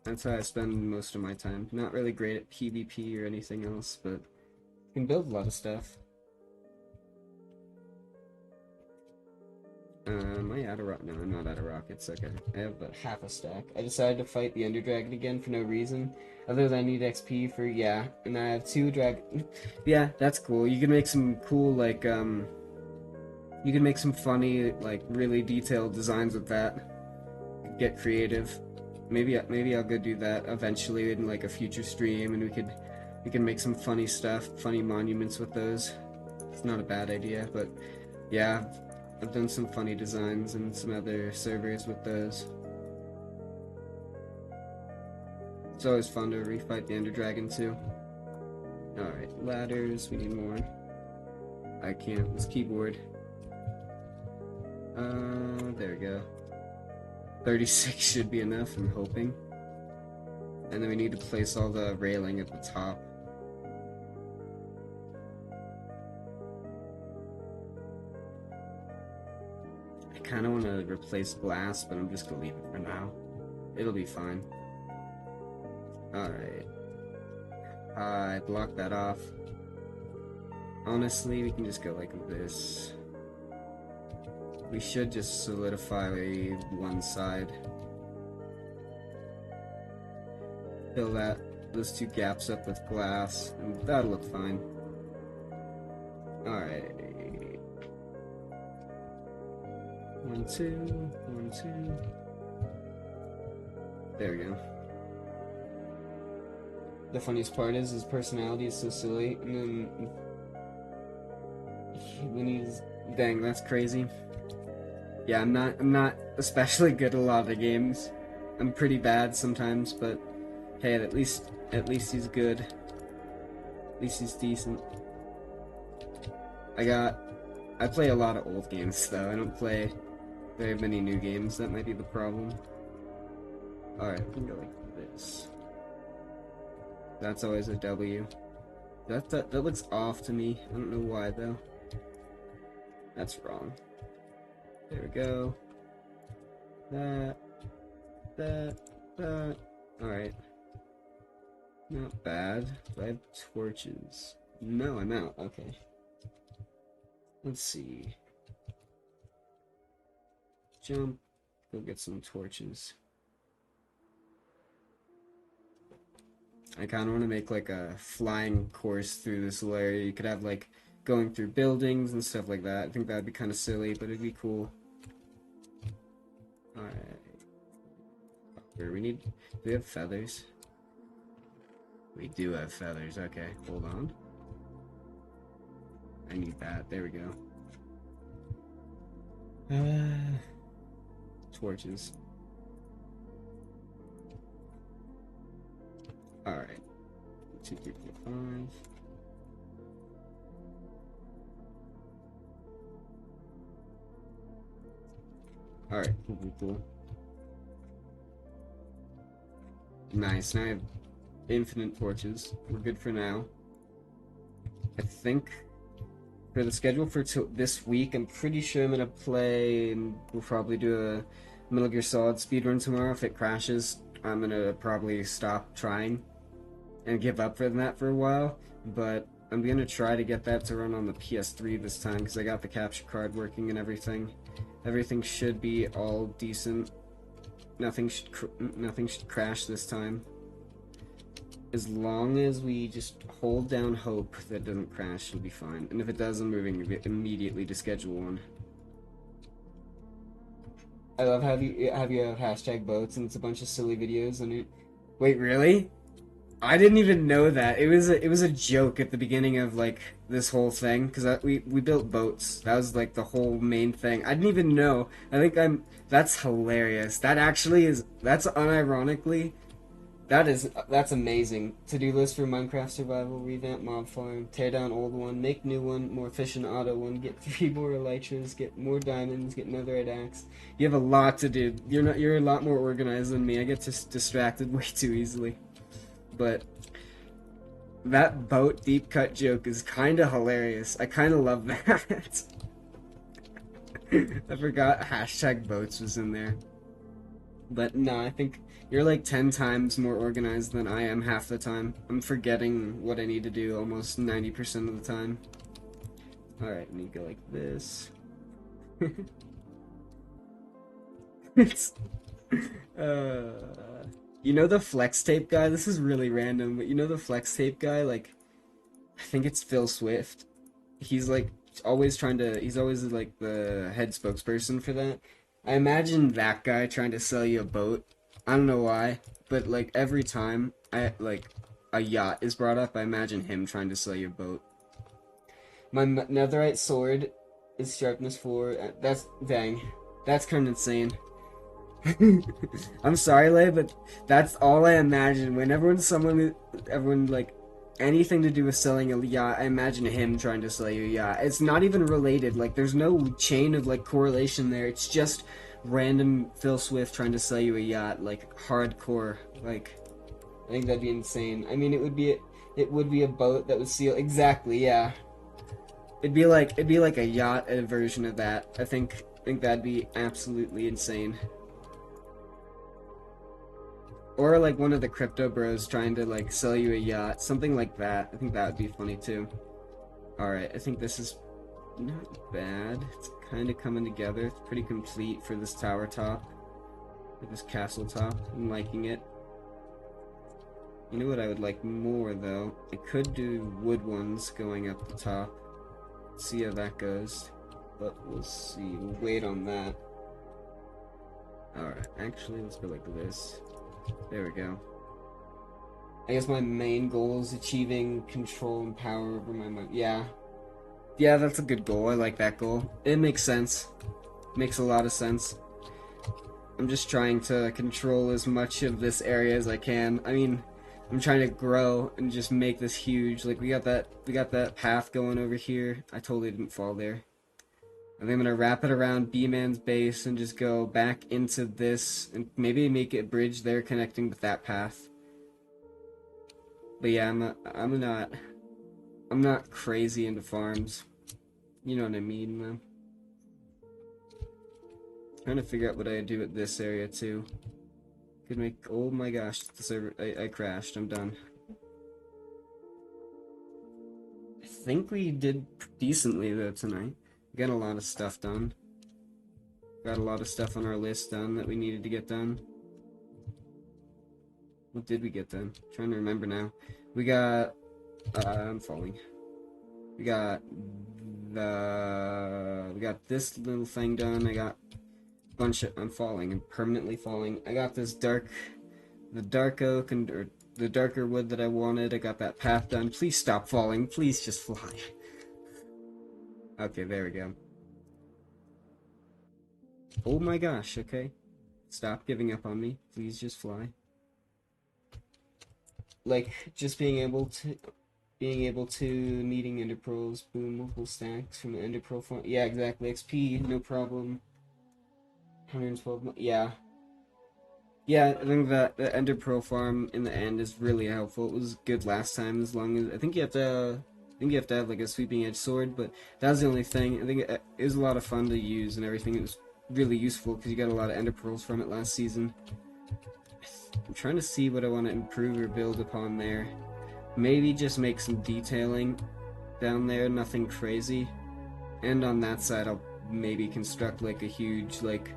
That's how I spend most of my time. Not really great at PvP or anything else, but I can build a lot of stuff. Am I out of rock? No, I'm not out of rockets. Okay, I have half a stack. I decided to fight the Ender Dragon again for no reason, other than I need XP for, yeah, and I have 2 dragon. Yeah, that's cool. You can make some cool, like, you can make some funny, like, really detailed designs with that. Get creative. Maybe I'll go do that eventually in, like, a future stream, and we can make some funny stuff, funny monuments with those. It's not a bad idea, but yeah, I've done some funny designs and some other servers with those. It's always fun to refight the Ender Dragon too. Alright, ladders, we need more. I can't, this keyboard. There we go. 36 should be enough, I'm hoping. And then we need to place all the railing at the top. I kind of want to replace glass, but I'm just going to leave it for now. It'll be fine. Alright. I blocked that off. Honestly, we can just go like this. We should just solidify one side. Fill those 2 gaps up with glass, and that'll look fine. Alright. 1, 2, 1, 2. There we go. The funniest part is his personality is so silly, and then when he's, dang, that's crazy. Yeah, I'm not especially good at a lot of games. I'm pretty bad sometimes, but hey, at least he's good. At least he's decent. I play a lot of old games though. I don't play very many new games. That might be the problem. Alright, we can go like this. That's always a W. That looks off to me. I don't know why though. That's wrong. There we go. That. Alright. Not bad. Do I have torches? No, I'm out. Okay. Let's see. Jump. Go get some torches. I kind of want to make like a flying course through this little area. You could have like going through buildings and stuff like that. I think that'd be kind of silly, but it'd be cool. Alright. Here, do we have feathers? We do have feathers. Okay, hold on. I need that. There we go. Torches. Alright. 2, 3, 4, 5. Alright, cool. Nice, now I have infinite torches. We're good for now. I think for the schedule for this week, I'm pretty sure I'm gonna play, and we'll probably do a Metal Gear Solid speedrun tomorrow. If it crashes, I'm gonna probably stop trying and give up for that for a while, but I'm gonna try to get that to run on the PS3 this time, because I got the capture card working and everything. Everything should be all decent. Nothing should crash this time. As long as we just hold down hope that it doesn't crash, it'll be fine. And if it does, I'm moving immediately to Schedule 1. I love how you have hashtag boats and it's a bunch of silly videos on it. Wait, really? I didn't even know that. It was a joke at the beginning of like this whole thing, because we built boats. That was like the whole main thing. I didn't even know. That's hilarious. That actually is. That's unironically. That's amazing. To-do list for Minecraft survival: revamp mob farm, tear down old one, make new one, more efficient auto one, get 3 more elytras, get more diamonds, get netherite axe. You have a lot to do. You're a lot more organized than me. I get just distracted way too easily. But that boat deep cut joke is kind of hilarious. I kind of love that. I forgot hashtag boats was in there. But no, I think you're like 10 times more organized than I am half the time. I'm forgetting what I need to do almost 90% of the time. Alright, let me go like this. It's, you know the flex tape guy? This is really random, but you know the flex tape guy? Like, I think it's Phil Swift. He's like always trying to. He's always like the head spokesperson for that. I imagine that guy trying to sell you a boat. I don't know why, but like every time a yacht is brought up, I imagine him trying to sell you a boat. My netherite sword is sharpness 4. That's dang. That's kind of insane. I'm sorry, Lay, but that's all I imagine. Whenever everyone like anything to do with selling a yacht, I imagine him trying to sell you a yacht. It's not even related. Like, there's no chain of like correlation there. It's just random Phil Swift trying to sell you a yacht, like hardcore. Like, I think that'd be insane. I mean, it would be a boat that was sealed. Exactly, yeah. It'd be like a yacht version of that. I think that'd be absolutely insane. Or like one of the crypto bros trying to like sell you a yacht, something like that. I think that would be funny too. Alright, I think this is not bad. It's kind of coming together. It's pretty complete for this tower top, for this castle top. I'm liking it. You know what I would like more though? I could do wood ones going up the top. See how that goes. But we'll see. We'll wait on that. Alright, actually, let's go like this. There we go. I guess my main goal is achieving control and power over my mind. Yeah. Yeah, that's a good goal. I like that goal. It makes sense. Makes a lot of sense. I'm just trying to control as much of this area as I can. I mean, I'm trying to grow and just make this huge. Like, we got that path going over here. I totally didn't fall there. I think I'm gonna wrap it around B-Man's base and just go back into this and maybe make a bridge there connecting with that path. But yeah, I'm not crazy into farms. You know what I mean, man. Trying to figure out what I do at this area too. Could make, oh my gosh, the server, I crashed, I'm done. I think we did decently though tonight. We got a lot of stuff done. Got a lot of stuff on our list done that we needed to get done. What did we get done? I'm trying to remember now. We got, I'm falling. We got this little thing done. I got a bunch of, I'm falling. I'm permanently falling. I got this the dark oak or the darker wood that I wanted. I got that path done. Please stop falling. Please just fly. Okay, there we go. Oh my gosh, okay. Stop giving up on me. Please just fly. Like, just being able to needing ender pearls, boom, multiple stacks from the ender pearl farm. Yeah, exactly. XP, no problem. 112, yeah. Yeah, I think that the ender pearl farm in the end is really helpful. It was good last time, as long as I think you have to have like a sweeping edge sword, but that was the only thing. I think it was a lot of fun to use and everything. It was really useful because you got a lot of ender pearls from it last season. I'm trying to see what I want to improve or build upon there. Maybe just make some detailing down there, nothing crazy. And on that side, I'll maybe construct like a huge like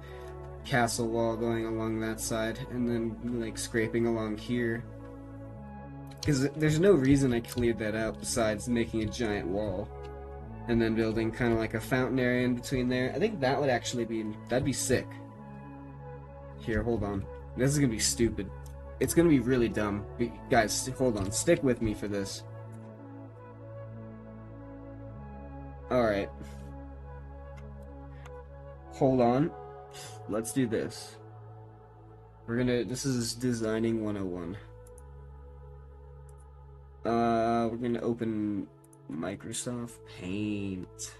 castle wall going along that side, and then like scraping along here. Because there's no reason I cleared that out besides making a giant wall. And then building kind of like a fountain area in between there. I think that would actually that'd be sick. Here, hold on. This is gonna be stupid. It's gonna be really dumb. Guys, hold on. Stick with me for this. Alright. Hold on. Let's do this. This is designing 101. We're gonna open Microsoft Paint.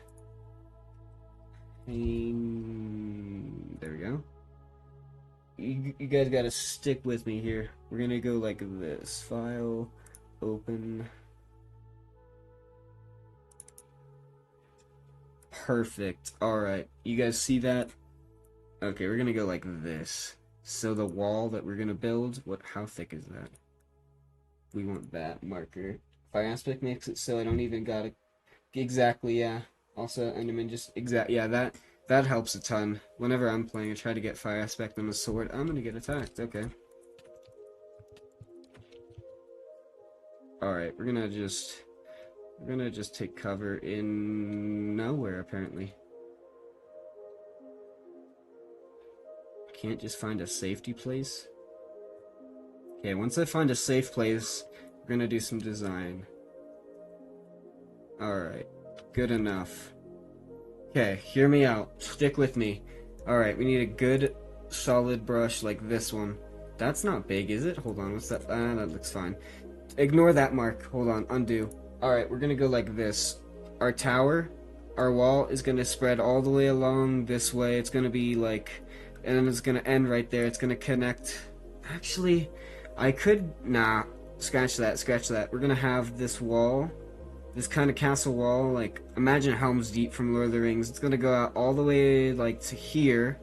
There we go. You guys gotta stick with me here. We're gonna go like this. File, open. Perfect. Alright, you guys see that? Okay, we're gonna go like this. So the wall that we're gonna build, how thick is that? We want that marker. Fire aspect makes it so I don't even gotta exactly, yeah. Also Enderman just yeah, That helps a ton. Whenever I'm playing, I try to get fire aspect on the sword. I'm gonna get attacked. Okay. Alright, we're gonna just take cover in nowhere, apparently. Can't just find a safety place? Okay, once I find a safe place, we're gonna do some design. Alright, good enough. Okay, hear me out. Stick with me. Alright, we need a good, solid brush like this one. That's not big, is it? Hold on, what's that? That looks fine. Ignore that mark. Hold on, undo. Alright, we're gonna go like this. Our tower, our wall is gonna spread all the way along this way. It's gonna be like, and then it's gonna end right there. It's gonna connect. Actually, I could, nah, scratch that, scratch that. We're gonna have this wall, this kind of castle wall, like, imagine Helm's Deep from Lord of the Rings. It's gonna go out all the way, like, to here,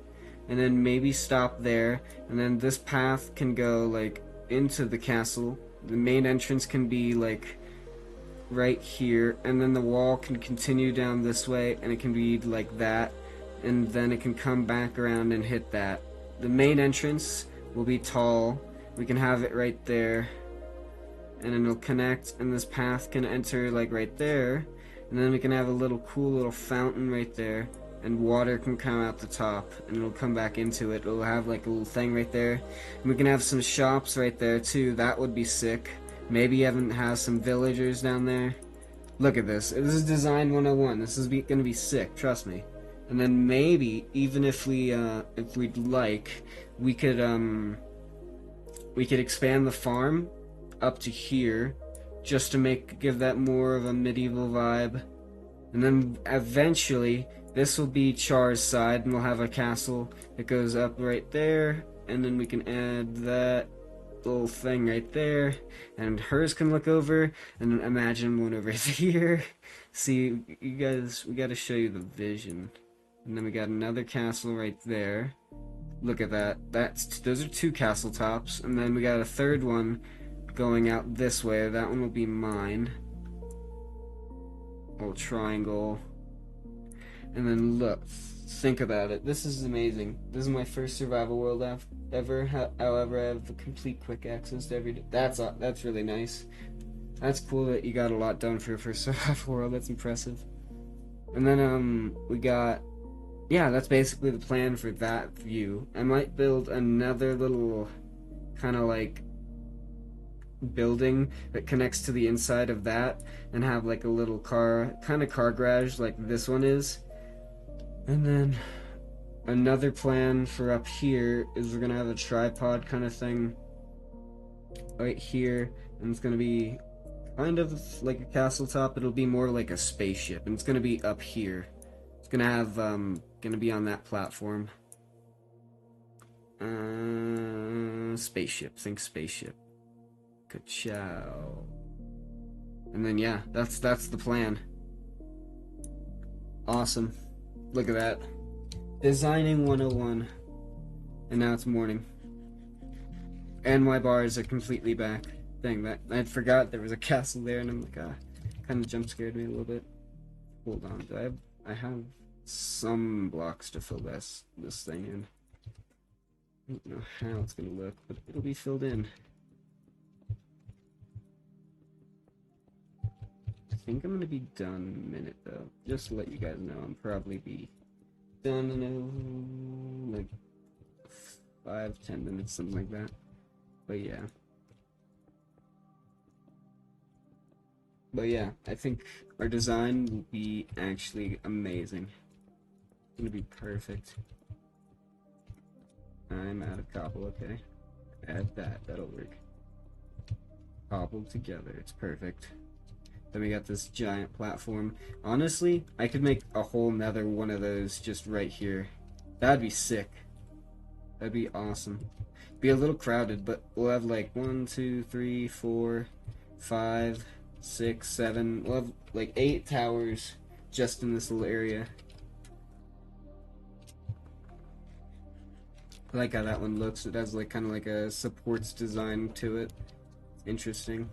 and then maybe stop there, and then this path can go, like, into the castle. The main entrance can be, like, right here, and then the wall can continue down this way, and it can be like that, and then it can come back around and hit that. The main entrance will be tall. We can have it right there, and then it'll connect, and this path can enter like right there, and then we can have a little cool little fountain right there, and water can come out the top, and it'll come back into it. It'll have like a little thing right there, and we can have some shops right there too. That would be sick. Maybe even have some villagers down there. Look at this. This is design 101. This is gonna be sick, trust me. And then maybe, even if we'd like, we could expand the farm up to here, just to give that more of a medieval vibe. And then eventually, this will be Char's side, and we'll have a castle that goes up right there, and then we can add that little thing right there, and hers can look over, and imagine one over here. See, you guys, we gotta show you the vision. And then we got another castle right there. Look at that. Those are two castle tops, and then we got a third one going out this way. That one will be mine. Little triangle. And then look, think about it. This is amazing. This is my first survival world ever. However, I have the complete quick access to every. That's really nice. That's cool that you got a lot done for your first survival world. That's impressive. And then we got. Yeah, that's basically the plan for that view. I might build another little kind of like building that connects to the inside of that, and have like a little car garage like this one is. And then another plan for up here is we're gonna have a tripod kind of thing right here, and it's gonna be kind of like a castle top. It'll be more like a spaceship, and it's gonna be up here. It's gonna have gonna be on that platform. Spaceship. Think spaceship. Ka-chow. And then yeah, that's the plan. Awesome. Look at that. Designing 101. And now it's morning. And my bars are completely back. Dang, that I forgot there was a castle there, and I'm like, kind of jump scared me a little bit. Hold on, I have some blocks to fill this thing in. I don't know how it's gonna look, but it'll be filled in. I think I'm gonna be done in a minute though. Just to let you guys know, I'm probably be done in like 5-10 minutes, something like that. But yeah, I think our design will be actually amazing. It's gonna be perfect. I'm out of cobble, okay. Add that'll work. Cobbled together, it's perfect. Then we got this giant platform. Honestly, I could make a whole nother one of those just right here. That'd be sick. That'd be awesome. Be a little crowded, but we'll have like 1, 2, 3, 4, 5, 6, 7. We'll have like 8 towers just in this little area. I like how that one looks. It has like kind of like a supports design to it. Interesting.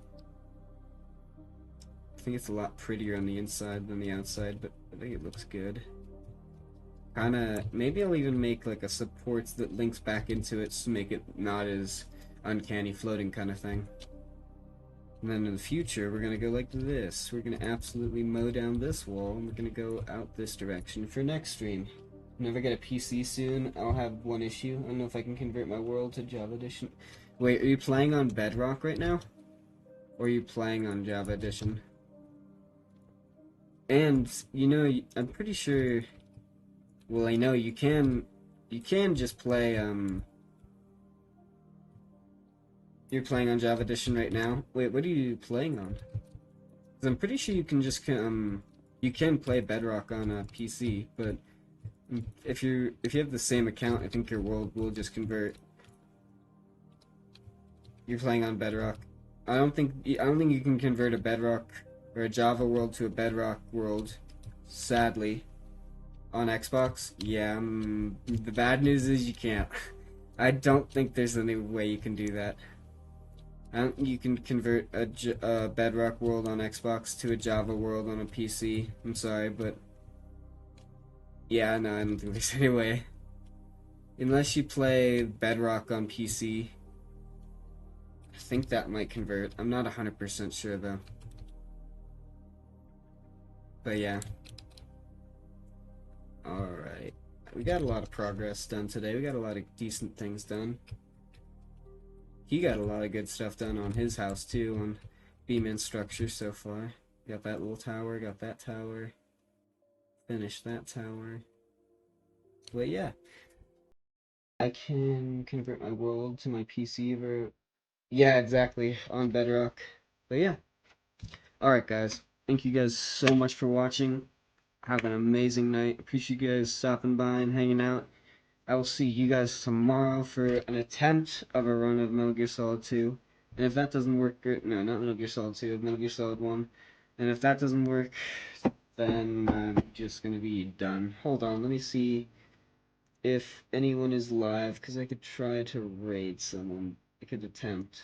I think it's a lot prettier on the inside than the outside, but I think it looks good. Kinda, maybe I'll even make like a support that links back into it to make it not as uncanny floating kind of thing. And then in the future, we're gonna go like this. We're gonna absolutely mow down this wall, and we're gonna go out this direction for next stream. Whenever I get a PC soon, I'll have one issue. I don't know if I can convert my world to Java Edition. Wait, are you playing on Bedrock right now? Or are you playing on Java Edition? And, you know, I'm pretty sure... Well, I know you can just play, You're playing on Java Edition right now? Wait, what are you playing on? Because I'm pretty sure you can just, you can play Bedrock on a PC, but if you have the same account, I think your world will just convert. You're playing on Bedrock. I don't think you can convert a Bedrock or a Java world to a Bedrock world, sadly, on Xbox. Yeah, the bad news is you can't. I don't think there's any way you can do that. I don't think you can convert a Bedrock world on Xbox to a Java world on a PC. I'm sorry, but yeah, no, I don't think there's any way. Unless you play Bedrock on PC, I think that might convert. I'm not 100% sure though. But yeah. Alright. We got a lot of progress done today. We got a lot of decent things done. He got a lot of good stuff done on his house too, on B-Man's structure so far. Got that little tower, got that tower. Finished that tower. But yeah. I can convert my world to my PC ver- Yeah, exactly, on Bedrock. But yeah. Alright guys. Thank you guys so much for watching. Have an amazing night. Appreciate you guys stopping by and hanging out. I will see you guys tomorrow for an attempt of a run of Metal Gear Solid 2. And if that doesn't work, no, not Metal Gear Solid 2, Metal Gear Solid 1. And if that doesn't work, then I'm just gonna be done. Hold on, let me see if anyone is live, because I could try to raid someone. I could attempt.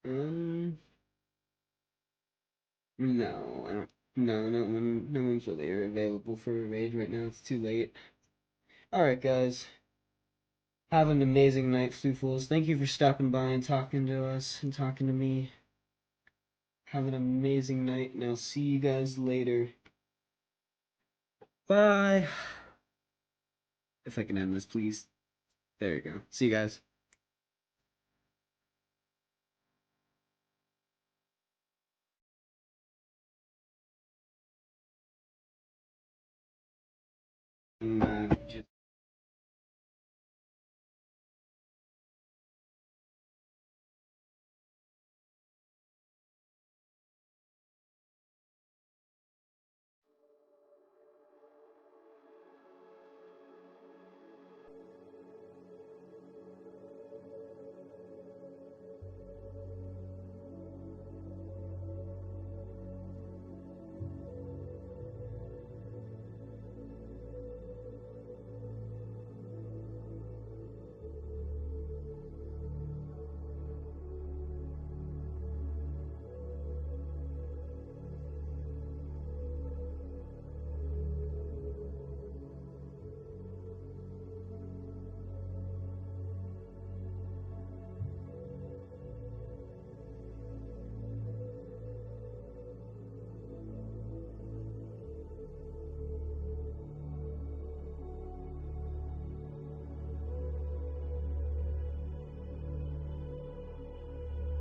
No, I don't. No, no one's really available for a raid right now. It's too late. Alright, guys. Have an amazing night, Floofools. Thank you for stopping by and talking to us and talking to me. Have an amazing night, and I'll see you guys later. Bye. If I can end this, please. There you go. See you guys.